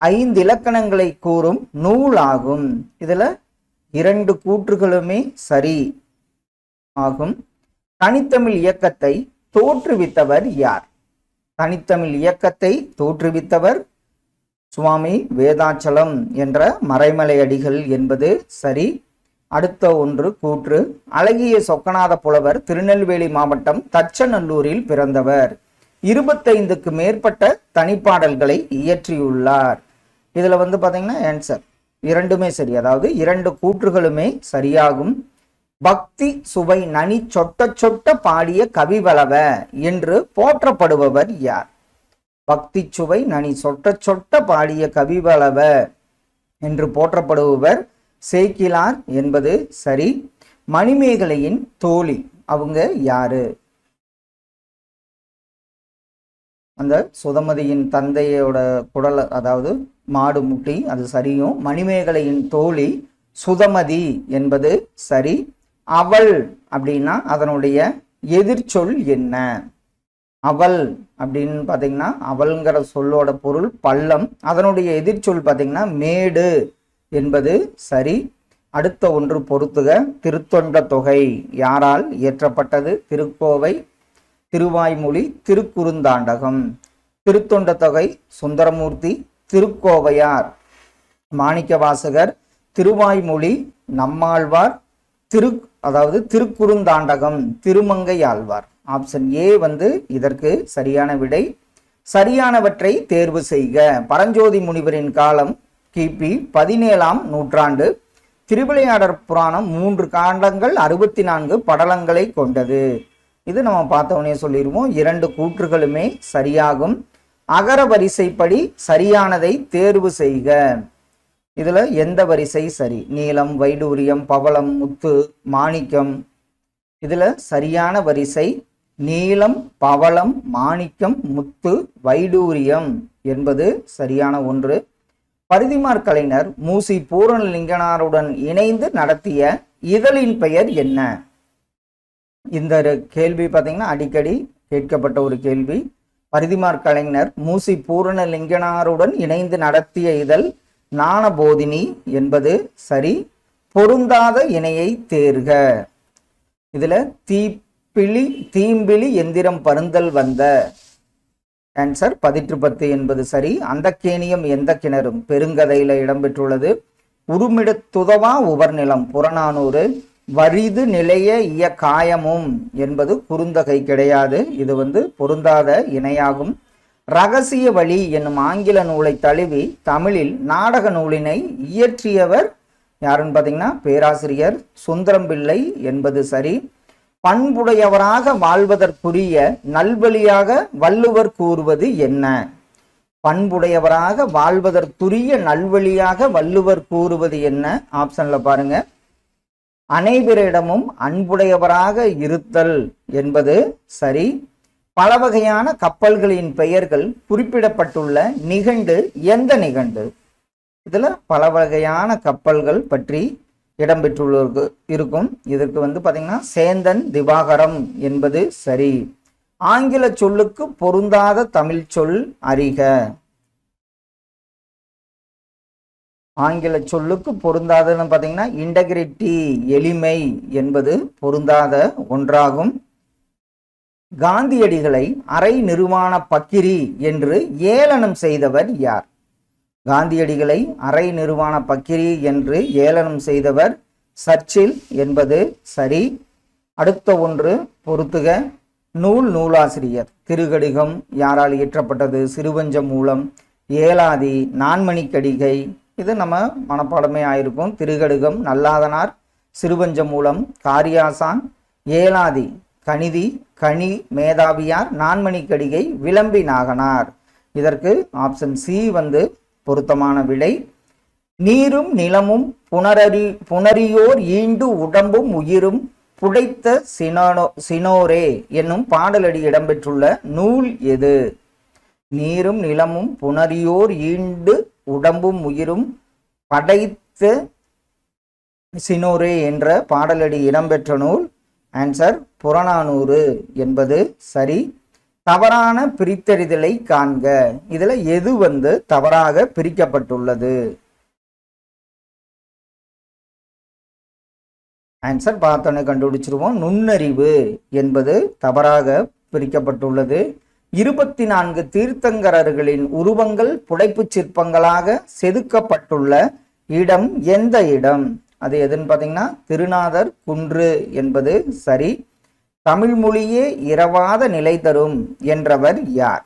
5 இலக்கணங்களை கூறும் நூல் ஆகும். இதுல 2 கூற்றுகளுமே சரி ஆகும். தனித்தமிழ் இயக்கத்தை தோற்றுவித்தவர் யார்? தனித்தமிழ் இயக்கத்தை தோற்றுவித்தவர் சுவாமி வேதாச்சலம் என்ற மறைமலை அடிகள் என்பது சரி. அடுத்த ஒன்று கூற்று, அழகிய சொக்கநாத புலவர் திருநெல்வேலி மாவட்டம் தச்சநல்லூரில் பிறந்தவர். 25க்கு மேற்பட்ட தனிப்பாடல்களை இயற்றியுள்ளார். இதுல பாத்தீங்கன்னா ஆன்சர் இரண்டுமே சரி, அதாவது 2 கூற்றுகளுமே சரியாகும். பக்தி சுவை நனி சொட்ட சொட்ட பாடிய கவிவளவ என்று போற்றப்படுபவர் யார்? பக்தி சுவை நனி சொட்ட சொட்ட பாடிய கவிவளவ என்று போற்றப்படுபவர் சேக்கிலார் என்பது சரி. மணிமேகலையின் தோழி அவங்க யாரு? அந்த சுதமதியின் தந்தையோட குடல், அதாவது மாடு முட்டி, அது சரியும். மணிமேகலையின் தோழி சுதமதி என்பது சரி. அவள் அப்படின்னா அதனுடைய எதிர்ச்சொல் என்ன? அவள் அப்படின்னு பாத்தீங்கன்னா அவள்ங்கிற சொல்லோட பொருள் பள்ளம், அதனுடைய எதிர்ச்சொல் பாத்தீங்கன்னா மேடு என்பது சரி. அடுத்த ஒன்று பொறுத்துக. திருத்தொண்ட தொகை யாரால் இயற்றப்பட்டது? திருக்கோவை, திருவாய்மொழி, திருக்குறுந்தாண்டகம். திருத்தொண்ட தொகை சுந்தரமூர்த்தி, திருக்கோவையார் மாணிக்கவாசகர், திருவாய்மொழி நம்மாழ்வார், அதாவது திருக்குறுந்தாண்டகம் திருமங்கை ஆழ்வார். ஆப்ஷன் ஏ இதற்கு சரியான விடை. சரியானவற்றை தேர்வு செய்க. பரஞ்சோதி முனிவரின் காலம் கிபி 17ஆம் நூற்றாண்டு. திருவிளையாடற் புராணம் 3 காண்டங்கள் 64 படலங்களை கொண்டது. இது நம்ம பார்த்தவனே சொல்லிடுவோம். 2 கூற்றுகளுமே சரியாகும். அகர வரிசைப்படி சரியானதை தேர்வு செய்க. இதுல எந்த வரிசை சரி? நீலம், வைடூரியம், பவளம், முத்து, மாணிக்கம். இதுல சரியான வரிசை நீலம், பவளம், மாணிக்கம், முத்து, வைடூரியம் என்பது சரியான ஒன்று. பரிதிமாற் கலைஞர் மூசி பூரணலிங்கனாருடன் இணைந்து நடத்திய இதழின் பெயர் என்ன? இந்த கேள்வி பார்த்தீங்கன்னா அடிக்கடி கேட்கப்பட்ட ஒரு கேள்வி. பரிதிமாற் கலைஞர் மூசி பூரணலிங்கனாருடன் இணைந்து நடத்திய இதழ் ஞானபோதினி என்பது சரி. பொருந்தாத இணையை தேர்க. இதுல தீம்பிழி எந்திரம் பருந்தல் வந்த. ஆன்சர் 10 என்பது சரி. அந்த கேணியம் எந்த கிணறும் பெருங்கதையில இடம்பெற்றுள்ளது. உருமிடத்துதவா உபர்நிலம் புறநானூறு. வரிது நிலைய இய காயமும் என்பது குறுந்தகை கிடையாது. இது பொருந்தாத இணையாகும். ரகசிய வழி என்னும் ஆங்கில நூலை தழுவி தமிழில் நாடக நூலினை இயற்றியவர் யாருன்னு பார்த்தீங்கன்னா பேராசிரியர் சுந்தரம்பிள்ளை என்பது சரி. பண்புடையவராக வாழ்வதற்குரிய நல்வழியாக வள்ளுவர் கூறுவது என்ன? பண்புடையவராக வாழ்வதற்குரிய நல்வழியாக வள்ளுவர் கூறுவது என்ன? ஆப்ஷன்ல பாருங்க. அனைவரிடமும் அன்புடையவராக இருத்தல் என்பது சரி. பல வகையான கப்பல்களின் பெயர்கள் குறிப்பிடப்பட்டுள்ள நிகண்டு எந்த நிகண்டு? இதுல பல வகையான கப்பல்கள் பற்றி இடம்பெற்றுள்ள இருக்கும். இதற்கு பாத்தீங்கன்னா சேந்தன் திவாகரம் என்பது சரி. ஆங்கில சொல்லுக்கு பொருந்தாத தமிழ் சொல் அறிக. ஆங்கில சொல்லுக்கு பொருந்தாதன்னு பாத்தீங்கன்னா இன்டகிரிட்டி எளிமை என்பது பொருந்தாத ஒன்றாகும். காந்தியடிகளை அரை நிர்வாண பக்கிரி என்று ஏளனம் செய்தவர் யார்? காந்தியடிகளை அரை நிர்வாண பக்கிரி என்று ஏளனம் செய்தவர் சர்ச்சில் என்பது சரி. அடுத்த ஒன்று பொறுத்துக. நூலாசிரியர். திருகடிகம் யாரால் இயற்றப்பட்டது? சிறுவஞ்ச மூலம். ஏலாதி, நான்மணிக்கடிகை. இது நம்ம மனப்பாடமே ஆயிருக்கும். திருகடுகம் நல்லாதனார், சிறுவஞ்ச மூலம் காரியாசான், ஏலாதி கணிதி கனி மேதாவியார், நான்மணிக்கடிகை விளம்பி நாகனார். இதற்கு ஆப்ஷன் சி பொருத்தமான விடை. நீரும் நிலமும் புணரியோர் ஈண்டு உடம்பும் உயிரும் புடைத்த சினோரே என்னும் பாடலடி இடம்பெற்றுள்ள நூல் எது? நீரும் நிலமும் புணரியோர் ஈண்டு உடம்பும் உயிரும் படைத்த சினோரே என்ற பாடலடி இடம்பெற்ற நூல். ஆன்சர் புறநானூறு என்பது சரி. தவறான பிரித்தறிதலை காண்க. இதுல எது தவறாக பிரிக்கப்பட்டுள்ளது? ஆன்சர் பார்த்தோன்னே கண்டுபிடிச்சிருவோம். நுண்ணறிவு என்பது தவறாக பிரிக்கப்பட்டுள்ளது. 24 தீர்த்தங்கரர்களின் உருவங்கள் புடைப்பு சிற்பங்களாக செதுக்கப்பட்டுள்ள இடம் எந்த இடம்? அது எதுன்னு பார்த்தீங்கன்னா திருநாதர் குன்று என்பது சரி. தமிழ் மொழியே இரவாத நிலை தரும் என்றவர் யார்?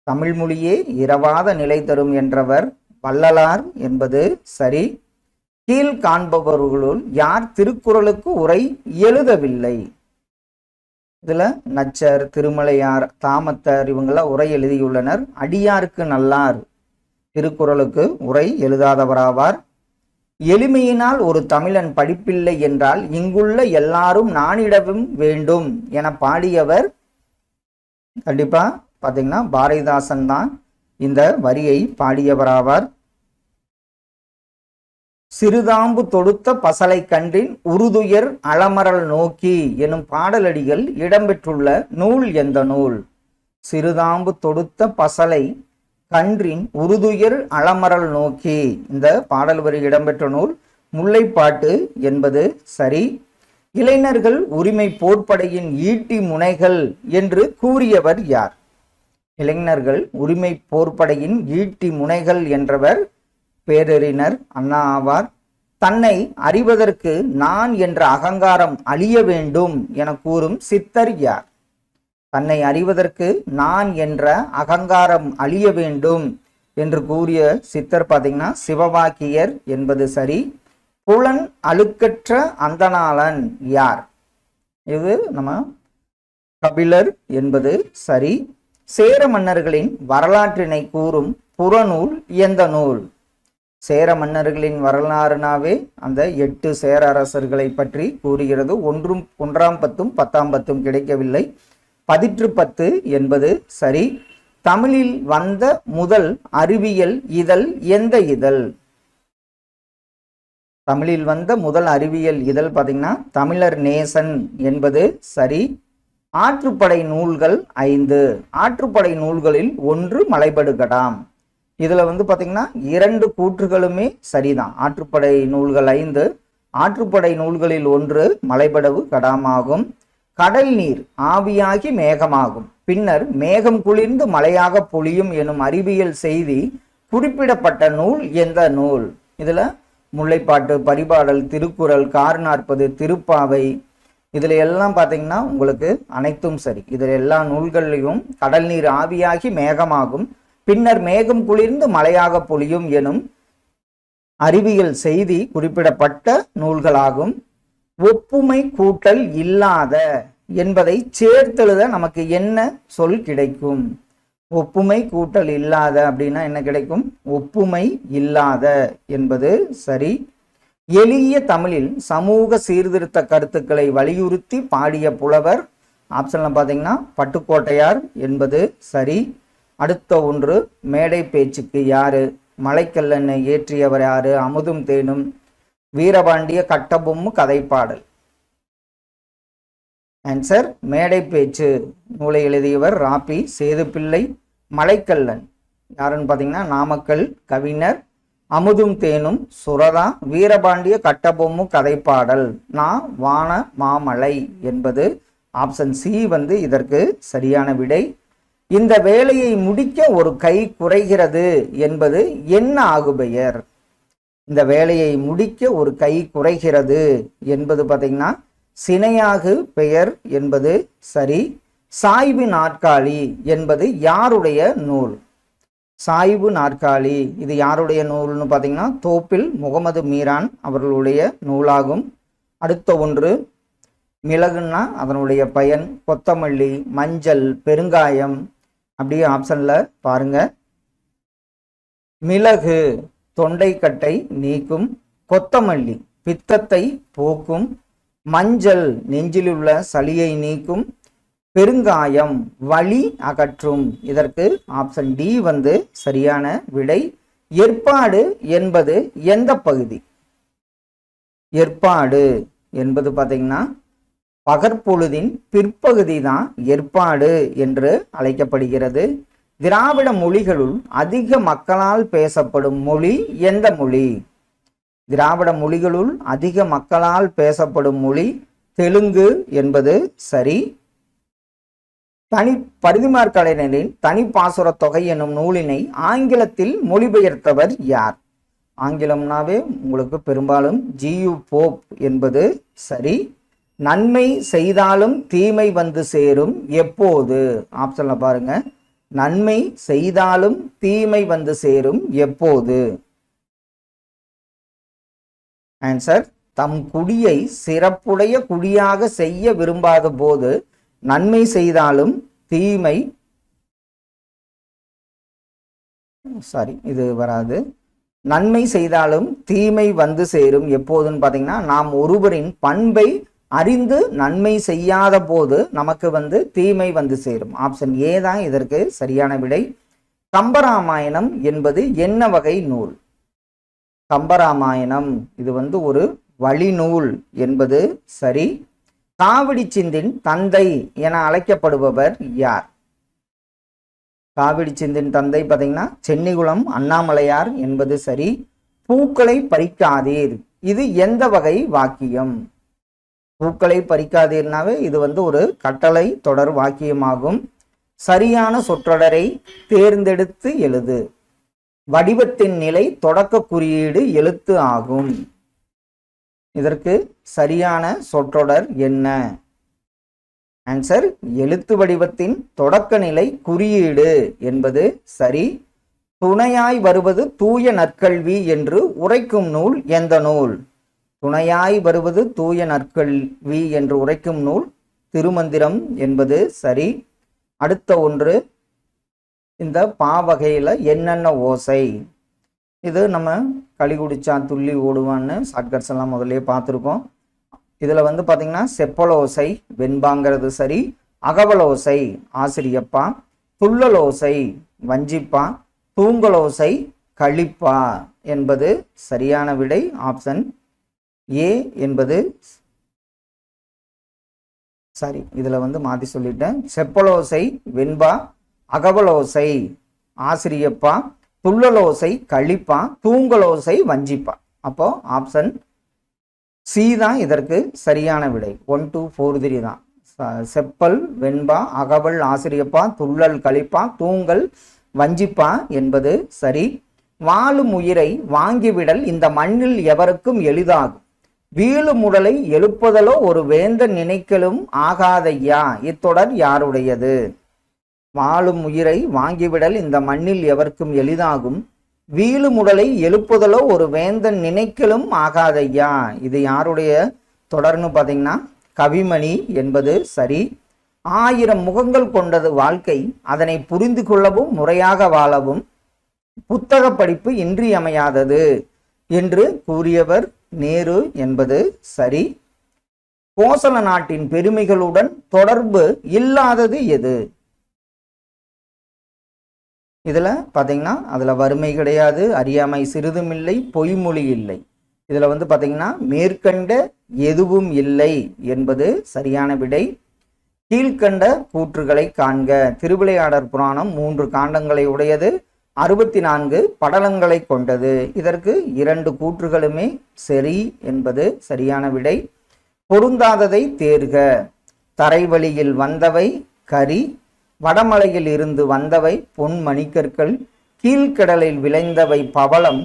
தமிழ் மொழியே இரவாத நிலை தரும் என்றவர் வள்ளலார் என்பது சரி. கீழ் காண்பவர்களுள் யார் திருக்குறளுக்கு உரை எழுதவில்லை? இதுல நச்சர், திருமலையார், தாமத்தர் இவங்கெல்லாம் உரை எழுதியுள்ளனர். அடியாருக்கு நல்லார் திருக்குறளுக்கு உரை எழுதாதவராவார். எளிமையினால் ஒரு தமிழன் படிப்பில்லை என்றால் இங்குள்ள எல்லாரும் நானிடவும் வேண்டும் என பாடியவர் கண்டிப்பா பாத்தீங்கன்னா பாரதிதாசன் தான் இந்த வரியை பாடியவராவார். சிறுதாம்பு தொடுத்த பசலை கன்றின் உருதுயர் அலமரல் நோக்கி எனும் பாடலடிகள் இடம்பெற்றுள்ள நூல் எந்த நூல்? சிறுதாம்பு தொடுத்த பசலை கன்றின் உருதுயர் அலமரல் நோக்கி இந்த பாடல் வரி இடம்பெற்ற நூல் முல்லைப்பாட்டு என்பது சரி. இளைஞர்கள் உரிமை போர்ப்படையின் ஈட்டி முனைகள் என்று கூறியவர் யார்? இளைஞர்கள் உரிமை போர்ப்படையின் ஈட்டி முனைகள் என்றவர் பேரறிஞர் அண்ணா ஆவார். தன்னை அறிவதற்கு நான் என்ற அகங்காரம் அழிய வேண்டும் என கூறும் சித்தர் யார்? தன்னை அறிவதற்கு நான் என்ற அகங்காரம் அழிய வேண்டும் என்று கூறிய சித்தர் பார்த்தீங்கன்னா சிவவாக்கியர் என்பது சரி. புலன் அழுக்கற்ற அந்தணாளன் யார்? இது நம்ம கபிலர் என்பது சரி. சேர மன்னர்களின் வரலாற்றினை கூறும் புறநூல் எந்த நூல்? சேர மன்னர்களின் வரலாறுனாவே அந்த 8 சேர அரசர்களை பற்றி கூறுகிறது. 1ஆம் 10ம் 10ஆம் 10ம் கிடைக்கவில்லை. 10 என்பது சரி. தமிழில் வந்த முதல் அறிவியல் இதழ் எந்த இதழ்? தமிழில் வந்த முதல் அறிவியல் இதழ் பார்த்தீங்கன்னா தமிழர் நேசன் என்பது சரி. ஆற்றுப்படை நூல்கள் 5. ஆற்றுப்படை நூல்களில் 1 மலைபடுகடாம். இதில் வந்து பார்த்திங்கன்னா 2 கூற்றுகளுமே சரிதான். ஆற்றுப்படை நூல்கள் 5, ஆற்றுப்படை நூல்களில் 1 மலைபடவு கடாமாகும். கடல் நீர் ஆவியாகி மேகமாகும், பின்னர் மேகம் குளிர்ந்து மழையாக பொழியும் எனும் அறிவியல் செய்தி குறிப்பிடப்பட்ட நூல் எந்த நூல்? இதில் முல்லைப்பாட்டு, பரிபாடல், திருக்குறள், கார் 40, திருப்பாவை, இதில் எல்லாம் பார்த்தீங்கன்னா உங்களுக்கு அனைத்தும் சரி. இதில் எல்லா நூல்கள்லையும் கடல் நீர் ஆவியாகி மேகமாகும், பின்னர் மேகம் குளிர்ந்து மழையாக பொழியும் எனும் அறிவியல் செய்தி குறிப்பிடப்பட்ட நூல்களாகும். ஒப்புமை கூட்டல் இல்லாத என்பதை சேர்த்தெழுத நமக்கு என்ன சொல் கிடைக்கும்? ஒப்புமை கூட்டல் இல்லாத அப்படின்னா என்ன கிடைக்கும்? ஒப்புமை இல்லாத என்பது சரி. எளிய தமிழில் சமூக சீர்திருத்த கருத்துக்களை வலியுறுத்தி பாடிய புலவர், ஆப்ஷன்ல பார்த்தீங்கன்னா பட்டுக்கோட்டையார் என்பது சரி. அடுத்த ஒன்று, மேடை பேச்சுக்கு யாரு? மலைக்கல்லனை ஏற்றியவர் யாரு? அமுதும் தேனும், வீரபாண்டிய கட்டபொம்மு கதைப்பாடல். ஆன்சர் மேடை பேச்சு நூலை எழுதியவர் ராபி சேதுப்பிள்ளை. மலைக்கல்லன் யாருன்னு பார்த்தீங்கன்னா நாமக்கல் கவிஞர். அமுதும் தேனும் சுரதா. வீரபாண்டிய கட்டபொம்மு கதைப்பாடல் வான மாமலை என்பது ஆப்ஷன் சி வந்து இதற்கு சரியான விடை. இந்த வேலையை முடிக்க ஒரு கை குறைகிறது என்பது என்ன ஆகுபெயர்? இந்த வேலையை முடிக்க ஒரு கை குறைகிறது என்பது பார்த்தீங்கன்னா சினையாகு பெயர் என்பது சரி. சாய்வு நாற்காலி என்பது யாருடைய நூல்? சாய்வு நாற்காலி இது யாருடைய நூல்னு பார்த்தீங்கன்னா தோப்பில் முகமது மீரான் அவர்களுடைய நூலாகும். அடுத்த ஒன்று, மிளகுன்னா அதனுடைய பயன், கொத்தமல்லி, மஞ்சள், பெருங்காயம். அப்படியே ஆப்ஷன்ல பாருங்க. மிளகு தொண்டைக்கட்டை நீக்கும், கொத்தமல்லி பித்தத்தை போக்கும், மஞ்சள் நெஞ்சில் உள்ள சளியை நீக்கும், பெருங்காயம் வலி அகற்றும். இதற்கு ஆப்ஷன் டி வந்து சரியான விடை. ஏற்பாடு என்பது எந்த பகுதி? ஏற்பாடு என்பது பார்த்தீங்கன்னா பகற்பொழுதின் பிற்பகுதி தான் ஏற்பாடு என்று அழைக்கப்படுகிறது. திராவிட மொழிகளுள் அதிக மக்களால் பேசப்படும் மொழி எந்த மொழி? திராவிட மொழிகளுள் அதிக மக்களால் பேசப்படும் மொழி தெலுங்கு என்பது சரி. பரிதிமாற் கலைஞரின் தனிப்பாசுர தொகை என்னும் நூலினை ஆங்கிலத்தில் மொழிபெயர்த்தவர் யார்? ஆங்கிலம்னாவே உங்களுக்கு பெரும்பாலும் ஜியு போப் என்பது சரி. நன்மை செய்தாலும் தீமை வந்து சேரும் எப்போது? ஆப்ஷன்ல பாருங்க. நன்மை செய்தாலும் தீமை வந்து சேரும் எப்போது? ஆன்சர், தம் குடியை சிறப்புடைய குடியாக செய்ய விரும்பாத போது நன்மை செய்தாலும் தீமை இது வராது. நன்மை செய்தாலும் தீமை வந்து சேரும் எப்போதுன்னு பார்த்தீங்கன்னா நாம் ஒருவரின் பண்பை அறிந்து நன்மை செய்யாத போது நமக்கு வந்து தீமை வந்து சேரும். ஆப்ஷன் ஏ தான் இதற்கு சரியான விடை. கம்பராமாயணம் என்பது என்ன வகை நூல்? கம்பராமாயணம் இது வந்து ஒரு வழிநூல் என்பது சரி. காவிடி சிந்தின் தந்தை என அழைக்கப்படுபவர் யார்? காவிடி சிந்தின் தந்தை பார்த்தீங்கன்னா சென்னிகுளம் அண்ணாமலையார் என்பது சரி. பூக்களை பறிக்காதீர் இது எந்த வகை வாக்கியம்? பூக்களை பறிக்காதீர்னாவே இது வந்து ஒரு கட்டளை தொடர் வாக்கியமாகும். சரியான சொற்றொடரை தேர்ந்தெடுத்து எழுது. வடிவத்தின் நிலை தொடக்க குறியீடு எழுத்து ஆகும். இதற்கு சரியான சொற்றொடர் என்ன? ஆன்சர், எழுத்து வடிவத்தின் தொடக்க நிலை குறியீடு என்பது சரி. துணையாய் வருவது தூய நற்கல்வி என்று உரைக்கும் நூல் எந்த நூல்? துணையாய் வருவது தூய நற்கல்வி என்று உரைக்கும் நூல் திருமந்திரம் என்பது சரி. அடுத்த ஒன்று, இந்த பாவகையில் என்னென்ன ஓசை? இது நம்ம களி குடிச்சா துள்ளி ஓடுவான்னு ஷார்ட்கட்ஸ் எல்லாம் முதல்ல பார்த்துருக்கோம். இதில் வந்து பார்த்தீங்கன்னா செப்பலோசை வெண்பாங்கிறது சரி. அகவலோசை ஆசிரியப்பா, துள்ளலோசை வஞ்சிப்பா, தூங்கலோசை கழிப்பா என்பது சரியான விடை. ஆப்ஷன் ஏ என்பது சரி. இதில் வந்து மாற்றி சொல்லிட்டேன். செப்பலோசை வெண்பா, அகவலோசை ஆசிரியப்பா, துள்ளலோசை கழிப்பா, தூங்கலோசை வஞ்சிப்பா. அப்போ ஆப்ஷன் சி தான் இதற்கு சரியான விடை. 1 2 4 3 தான். செப்பல் வெண்பா, அகவல் ஆசிரியப்பா, துள்ளல் கழிப்பா, தூங்கல் வஞ்சிப்பா என்பது சரி. வாழும் உயிரை வாங்கிவிடல் இந்த மண்ணில் எவருக்கும் எளிதாகும். வீழும் உடலை எழுப்புதலோ ஒரு வேந்தன் நினைக்கலும் ஆகாதையா. இத்தொடர் யாருடையது? வாழும் உயிரை வாங்கிவிடல் இந்த மண்ணில் எவருக்கும் எளிதாகும். வீழும் உடலை எழுப்புதலோ ஒரு வேந்தன் நினைக்கலும் ஆகாதையா. இது யாருடைய தொடர்னு பார்த்தீங்கன்னா கவிமணி என்பது சரி. 1000 முகங்கள் கொண்டது வாழ்க்கை, அதனை புரிந்து கொள்ளவும் முறையாக வாழவும் புத்தக படிப்பு இன்றியமையாதது என்று கூறியவர் நேரு என்பது சரி. கோசல நாட்டின் பெருமைகளுடன் தொடர்பு இல்லாதது எது? இதுல பாத்தீங்கன்னா அதுல வறுமை கிடையாது, அறியாமை சிறிதும் இல்லை, பொய்மொழி இல்லை. இதுல வந்து பாத்தீங்கன்னா மேற்கண்ட எதுவும் இல்லை என்பது சரியான விடை. கீழ்கண்ட கூற்றுகளை காண்க. திருவிளையாடற் புராணம் 3 காண்டங்களை உடையது, 64 படலங்களை கொண்டது. இதற்கு 2 கூற்றுகளுமே சரி என்பது சரியான விடை. பொருந்தாததை தேர்க. தரைவழியில் வந்தவை கரி, வடமலையில் இருந்து வந்தவை பொன் மணிக்கற்கள், கீழ்கடலில் விளைந்தவை பவளம்,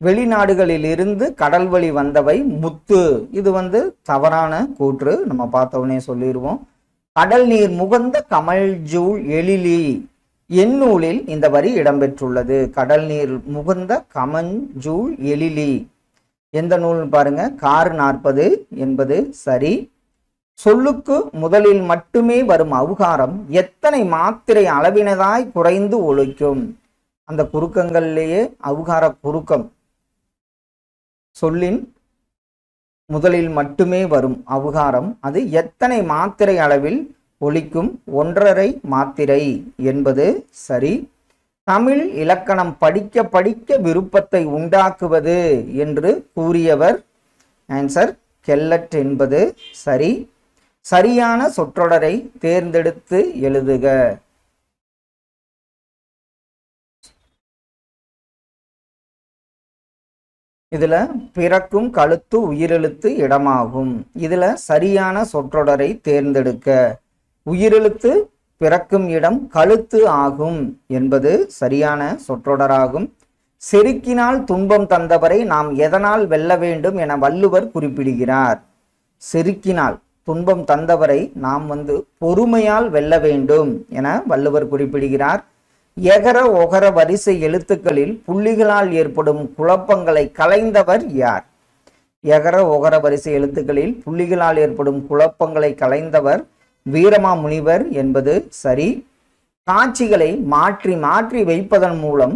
வெளிநாடுகளில் இருந்து கடல் வழி வந்தவை முத்து. இது வந்து தவறான கூற்று, நம்ம பார்த்தவனே சொல்லிடுவோம். கடல் நீர் முகந்த கமல் ஜூல் எழிலி எந்நூலில் இந்த வரி இடம்பெற்றுள்ளது. கடல் நீர் முகந்த கமன் ஜூல் எழிலி எந்த நூல் பாருங்க, கார் 40 என்பது சரி. சொல்லுக்கு முதலில் மட்டுமே வரும் அவுகாரம் எத்தனை மாத்திரை அளவினதாய் குறைந்து ஒழிக்கும். அந்த குறுக்கங்களிலேயே அவுகார குறுக்கம். சொல்லின் முதலில் மட்டுமே வரும் அவுகாரம் அது எத்தனை மாத்திரை அளவில் ஒலிக்கும்? 1.5 மாத்திரை என்பது சரி. தமிழ் இலக்கணம் படிக்க படிக்க விருப்பத்தை உண்டாக்குவது என்று கூறியவர் ஆன்சர் கெல்லட் என்பது சரி. சரியான சொற்றொடரை தேர்ந்தெடுத்து எழுதுக. இதுல பிறக்கும் கழுத்து உயிரெழுத்து இடமாகும். இதுல சரியான சொற்றொடரை தேர்ந்தெடுக்க. உயிரெழுத்து பிறக்கும் இடம் கழுத்து ஆகும் என்பது சரியான சொற்றொடராகும். செருக்கினால் துன்பம் தந்தவரை நாம் எதனால் வெல்ல வேண்டும் என வள்ளுவர் குறிப்பிடுகிறார். செருக்கினால் துன்பம் தந்தவரை நாம் பொறுமையால் வெல்ல வேண்டும் என வள்ளுவர் குறிப்பிடுகிறார். எகர ஒகர வரிசை எழுத்துக்களில் புள்ளிகளால் ஏற்படும் குழப்பங்களை களைந்தவர் யார்? எகர ஒகர வரிசை எழுத்துக்களில் புள்ளிகளால் ஏற்படும் குழப்பங்களை களைந்தவர் வீரமாமுனிவர் என்பது சரி. காட்சிகளை மாற்றி மாற்றி வைப்பதன் மூலம்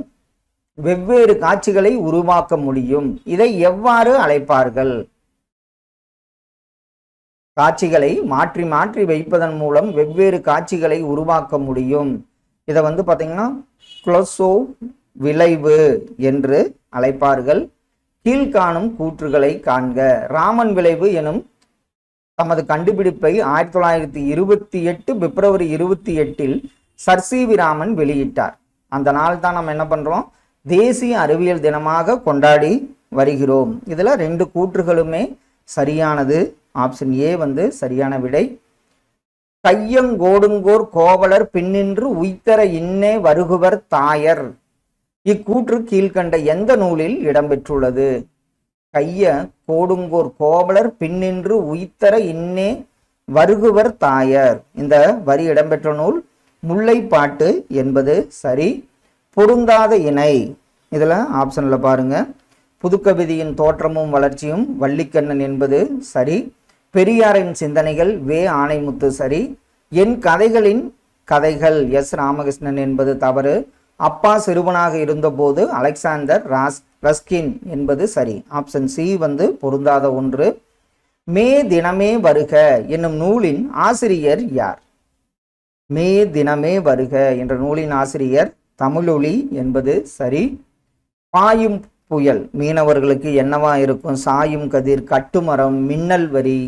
வெவ்வேறு காட்சிகளை உருவாக்க முடியும். இதை எவ்வாறு அழைப்பார்கள்? காட்சிகளை மாற்றி மாற்றி வைப்பதன் மூலம் வெவ்வேறு காட்சிகளை உருவாக்க முடியும். இதை பார்த்தீங்கன்னா குளோசோ விளைவு என்று அழைப்பார்கள். கீழ்காணும் கூற்றுகளை காண்க. ராமன் விளைவு எனும் தமது கண்டுபிடிப்பை 1928 பிப்ரவரி 28 சர் சி.வி. ராமன் வெளியிட்டார். அந்த நாள் தான் நம்ம என்ன பண்றோம், தேசிய அறிவியல் தினமாக கொண்டாடி வருகிறோம். இதுல 2 கூற்றுகளுமே சரியானது. ஆப்ஷன் ஏ சரியான விடை. கையங்கோடுங்கோர் கோவலர் பின்னின்று உய்தர இன்னே வருகுவர் தாயர். இக்கூற்று கீழ்கண்ட எந்த நூலில் இடம்பெற்றுள்ளது? கைய கோடுங்கோர் கோவலர் பின்னின்று உய்தர இன்னே வருகுவர் தாயர். இந்த வரி இடம்பெற்ற நூல் முல்லைப்பாட்டு என்பது சரி. பொருந்தாத இணை. இதுல ஆப்ஷன்ல பாருங்க, புதுக்கவிதையின் தோற்றமும் வளர்ச்சியும் வள்ளிக்கண்ணன் என்பது சரி. பெரியாரின் சிந்தனைகள் வே ஆணைமுத்து சரி. என் கதைகளின் கதைகள் எஸ் ராமகிருஷ்ணன் என்பது தவறு. அப்பா சிறுவனாக இருந்தபோது அலெக்சாண்டர் ரஸ்கின் என்பது சரி. ஆப்ஷன் சி பொருந்தாத ஒன்று. மே தினமே வருக என்னும் நூலின் ஆசிரியர் யார்? மே தினமே வருக என்ற நூலின் ஆசிரியர் தமிழொலி என்பது சரி. பாயும் புயல் மீனவர்களுக்கு என்னவா இருக்கும்? சாயும் கதிர், கட்டுமரம், மின்னல் வரி.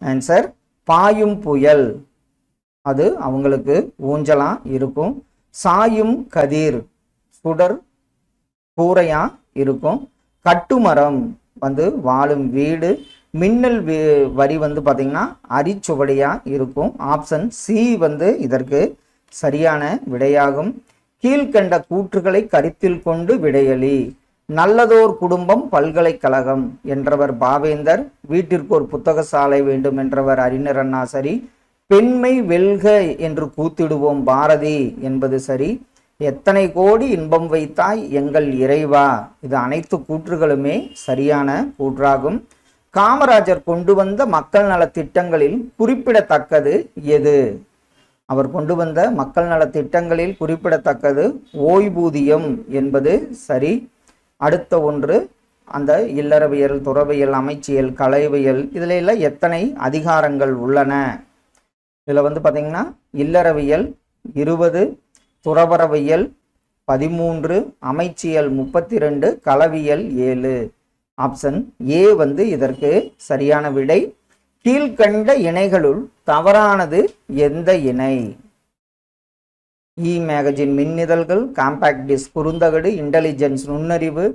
ஆன்சர் பாயும் புயல், அது அவங்களுக்கு ஊஞ்சலா இருக்கும். சாயும் கதிர், சுடர் கூரையா இருக்கும். கட்டுமரம் வந்து வாழும் வீடு. மின்னல் வரி வந்து பார்த்தீங்கன்னா அரிச்சுவடியா இருக்கும். ஆப்ஷன் சி வந்து இதற்கு சரியான விடையாகும். கீழ்கண்ட கூற்றுகளை கருத்தில் கொண்டு விடையளி. நல்லதோர் குடும்பம் பல்கலைக்கழகம் என்றவர் பாவேந்தர். வீட்டிற்கு ஒரு புத்தக சாலை வேண்டும் என்றவர் அறிஞர் அண்ணா சரி. பெண்மை வெல்க என்று கூத்திடுவோம் பாரதி என்பது சரி. எத்தனை கோடி இன்பம் வைத்தாய் எங்கள் இறைவா, இது அனைத்து கூற்றுகளுமே சரியான கூற்றாகும். காமராஜர் கொண்டு வந்த மக்கள் நல திட்டங்களில் குறிப்பிடத்தக்கது எது? அவர் கொண்டு வந்த மக்கள் நல திட்டங்களில் குறிப்பிடத்தக்கது ஓய்வூதியம் என்பது சரி. அடுத்த ஒன்று அந்த இல்லறவியல், துறவியல், அமைச்சியல், கலைவியல், இதுல எல்லாம் எத்தனை அதிகாரங்கள் உள்ளன? இதுல வந்து பார்த்தீங்கன்னா இல்லறவியல் 20, துறவரவியல் 13, அமைச்சியல் 32, களவியல் 7. ஆப்ஷன் ஏ வந்து இதற்கு சரியான விடை. கீழ்கண்ட இணைகளுள் தவறானது எந்த இணை? இ மேகசின் மின்னிதழ்கள், காம்பாக்ட் டிஸ்க் குறுந்தகடு, இன்டெலிஜென்ஸ் நுண்ணறிவு,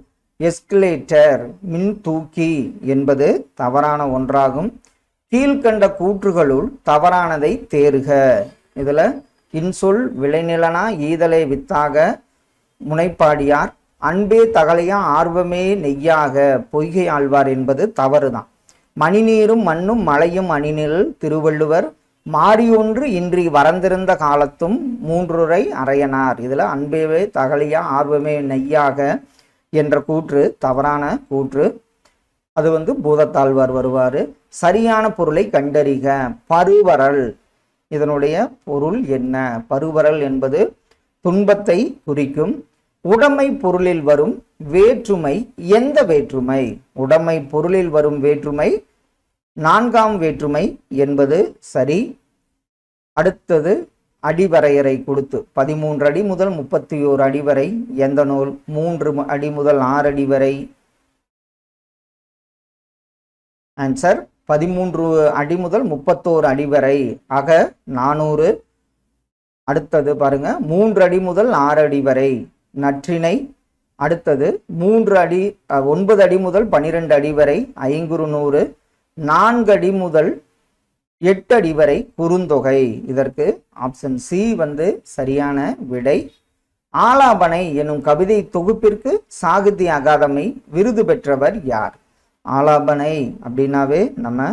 எஸ்கலேட்டர் மின் தூக்கி என்பது தவறான ஒன்றாகும். கீழ்கண்ட கூற்றுகளுள் தவறானதை தேர்க. இதுல இன்சொல் விளைநிலனா ஈதலை வித்தாக முனைப்பாடியார், அன்பே தகலையா ஆர்வமே நெய்யாக பொய்கை ஆழ்வார் என்பது தவறுதான். மணிநீரும் மண்ணும் மலையும் அணிநில் திருவள்ளுவர், மாறியொன்று இன்றி வரந்திருந்த காலத்தும் 3 அறையனார். இதுல அன்பே தகலையா ஆர்வமே நெய்யாக என்ற கூற்று தவறான கூற்று. அது வந்து பூதத்தாழ்வார் வருவாரு. சரியான பொருளை கண்டறிக. பருவரல், இதனுடைய பொருள் என்ன? பருவரல் என்பது துன்பத்தை குறிக்கும். உடைமை பொருளில் வரும் வேற்றுமை எந்த வேற்றுமை? உடைமை பொருளில் வரும் வேற்றுமை 4ஆம் வேற்றுமை என்பது சரி. அடுத்தது அடிவரையறை கொடுத்து 13 அடி முதல் 31 அடி வரை எந்த நூல்? 3 அடி முதல் 6 அடி வரை. ஆன்சர் 13 அடி முதல் 31 அடி வரை, ஆக 400. அடுத்தது பாருங்க 3 அடி முதல் 6 அடி வரை நற்றிணை. அடுத்தது 9 அடி முதல் 12 அடி வரை ஐங்குறுநூறு. 4 அடி முதல் 8 அடி வரை குறுந்தொகை. இதற்கு ஆப்ஷன் சி வந்து சரியான விடை. ஆலாபனை எனும் கவிதை தொகுப்பிற்கு சாகித்ய அகாதமி விருது பெற்றவர் யார்? ஆலாபனை அப்படின்னாவே நம்ம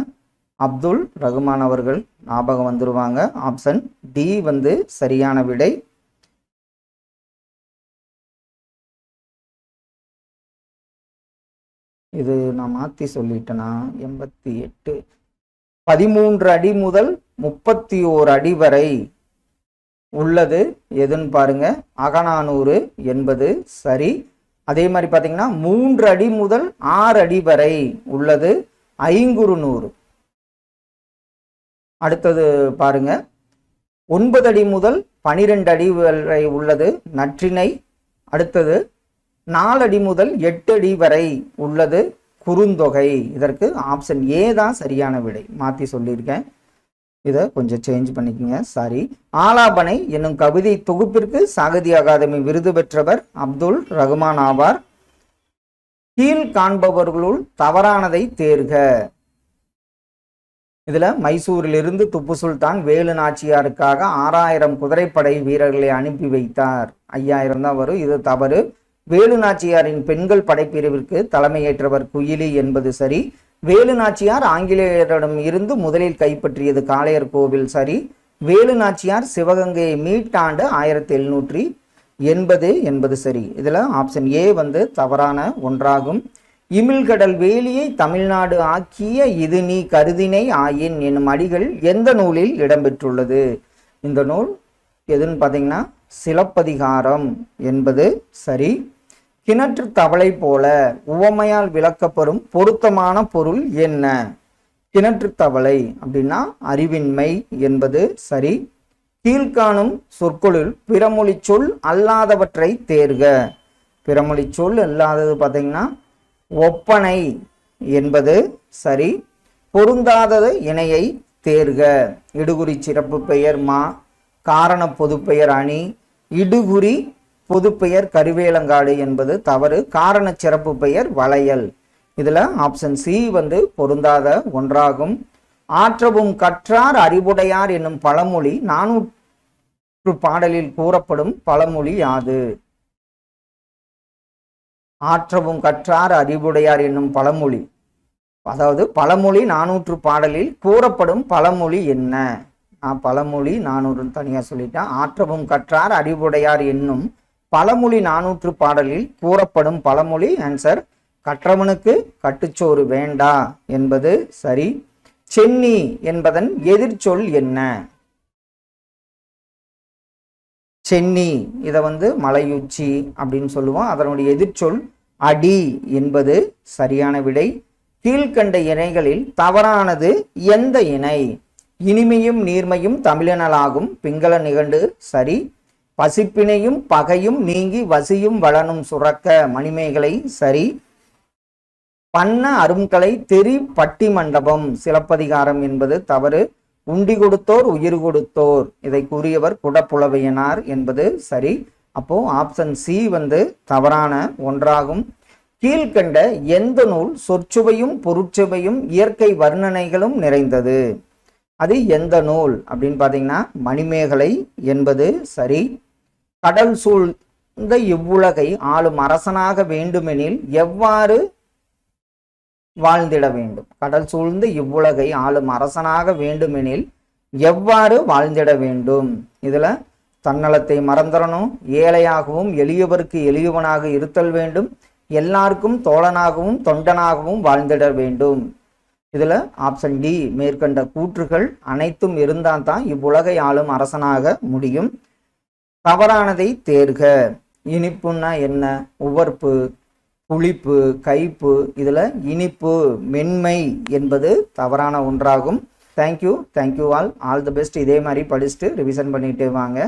அப்துல் ரகுமான் அவர்கள் ஞாபகம் வந்துருவாங்க. ஆப்ஷன் டி வந்து சரியான விடை. இது நான் மாற்றி சொல்லிட்டேனா? 88. 13 அடி முதல் 31 அடி வரை உள்ளது எதுன்னு பாருங்க, அகநானூறு என்பது சரி. அதே மாதிரி பார்த்தீங்கன்னா 3 அடி முதல் 6 அடி வரை உள்ளது ஐங்குறுநூறு. அடுத்தது பாருங்க 9 அடி முதல் 12 அடி வரை உள்ளது நற்றிணை. அடுத்தது 4 அடி முதல் 8 அடி வரை உள்ளது குறுந்தொகை. இதற்கு ஆப்ஷன் ஏ தான் சரியான விடை. மாற்றி சொல்லியிருக்கேன், இதை கொஞ்சம் சேஞ்ச் பண்ணிக்கோங்க, சாரி. ஆலாபனை என்னும் கவிதை தொகுப்பிற்கு சாகித்ய அகாதமி விருது பெற்றவர் அப்துல் ரகுமான் ஆவார். கீழ் காண்பவர்களுள் தவறானதை தேர்க. இதுல மைசூரிலிருந்து துப்பு சுல்தான் வேலு நாச்சியாருக்காக 6000 குதிரைப்படை வீரர்களை அனுப்பி வைத்தார். 5000 தான் வரும், இது தவறு. வேலு நாச்சியாரின் பெண்கள் படைப்பிரிவிற்கு தலைமையேற்றவர் குயிலி என்பது சரி. வேலு நாச்சியார் ஆங்கிலேயரிடம் இருந்து முதலில் கைப்பற்றியது காளையர் கோவில் சரி. வேலு நாச்சியார் சிவகங்கையை மீட்டாண்டு 1780 என்பது சரி. இதுல ஆப்ஷன் ஏ வந்து தவறான ஒன்றாகும். இமிழ்கடல் வேலியை தமிழ்நாடு ஆக்கிய இது நீ கருதினை ஆயின் என்னும் அடிகள் எந்த நூலில் இடம்பெற்றுள்ளது? இந்த நூல் எதுன்னு பார்த்தீங்கன்னா சிலப்பதிகாரம் என்பது சரி. கிணற்று தவளை போல உவமையால் விளக்கப்படும் பொருத்தமான பொருள் என்ன? கிணற்று தவளை அப்படின்னா அறிவின்மை என்பது சரி. கீழ்காணும் சொற்களுள் பிறமொழி சொல் அல்லாதவற்றை தேர்க. பிறமொழி சொல் அல்லாதது பார்த்தீங்கன்னா ஒப்பனை என்பது சரி. பொருந்தாதது இணையை தேர்க. இடுகுறி சிறப்பு பெயர் மா, காரண பொதுப்பெயர் அணி, இடுகுறி பொதுப்பெயர் கருவேலங்காடு என்பது தவறு. காரண சிறப்பு பெயர் வளையல். இதுல ஆப்ஷன் சி பொருந்தாத ஒன்றாகும். ஆற்றவும் கற்றார் அறிவுடையார் என்னும் பழமொழி 400 பாடலில் கூறப்படும் பழமொழி யாது? ஆற்றவும் கற்றார் அறிவுடையார் என்னும் பழமொழி, அதாவது பழமொழி 400 பாடலில் கூறப்படும் பழமொழி என்ன? நான் பழமொழி 400 தனியா சொல்லிட்டேன். ஆற்றவும் கற்றார் அறிவுடையார் என்னும் பழமொழி 400 பாடலில் கூறப்படும் பழமொழி ஆன்சர் கற்றவனுக்கு கட்டுச்சோறு வேண்டா என்பது சரி. சென்னி என்பதன் எதிர்ச்சொல் என்ன? சென்னி இதை மலையுச்சி அப்படின்னு சொல்லுவோம். அதனுடைய எதிர்ச்சொல் அடி என்பது சரியான விடை. கீழ்கண்ட இணைகளில் தவறானது எந்த இணை? இனிமையும் நீர்மையும் தமிழனலாகும் பிங்கள நிகண்டு சரி. பசிப்பினையும் பகையும் நீங்கி வசியும் வளனும் சுரக்க மணிமேகலை சரி. பண்ண அரும்கலை தெரி பட்டி மண்டபம் சிலப்பதிகாரம் என்பது தவறு. உண்டி கொடுத்தோர் உயிர் கொடுத்தோர் இதை கூறியவர் குடப்புலவையனார் என்பது சரி. அப்போ ஆப்ஷன் சி தவறான ஒன்றாகும். கீழ்கண்ட எந்த நூல் சொற்சுவையும் பொருட்சுவையும் இயற்கை வர்ணனைகளும் நிறைந்தது? அது எந்த நூல் அப்படின்னு பார்த்தீங்கன்னா மணிமேகலை என்பது சரி. கடல் சூழ்ந்த இவ்வுலகை ஆளும் அரசனாக வேண்டுமெனில் எவ்வாறு வாழ்ந்திட வேண்டும்? கடல் சூழ்ந்து இவ்வுலகை ஆளும் அரசனாக வேண்டுமெனில் எவ்வாறு வாழ்ந்திட வேண்டும்? இதுல தன்னலத்தை மறந்துடணும், ஏழையாகவும் எளியவருக்கு எளியவனாக இருத்தல் வேண்டும், எல்லாருக்கும் தோழனாகவும் தொண்டனாகவும் வாழ்ந்திட வேண்டும். இதுல ஆப்ஷன் டி மேற்கண்ட கூற்றுகள் அனைத்தும் இருந்தால் தான் இவ்வுலகை ஆளும் அரசனாக முடியும். தவறானதை தேர்க. இனிப்புன்னா என்ன? உவர்ப்பு, புளிப்பு, கைப்பு. இதுல இனிப்பு, மென்மை என்பது தவறான ஒன்றாகும். Thank you all the best. இதே மாதிரி படிச்சுட்டு ரிவிஷன் பண்ணிட்டு வாங்க.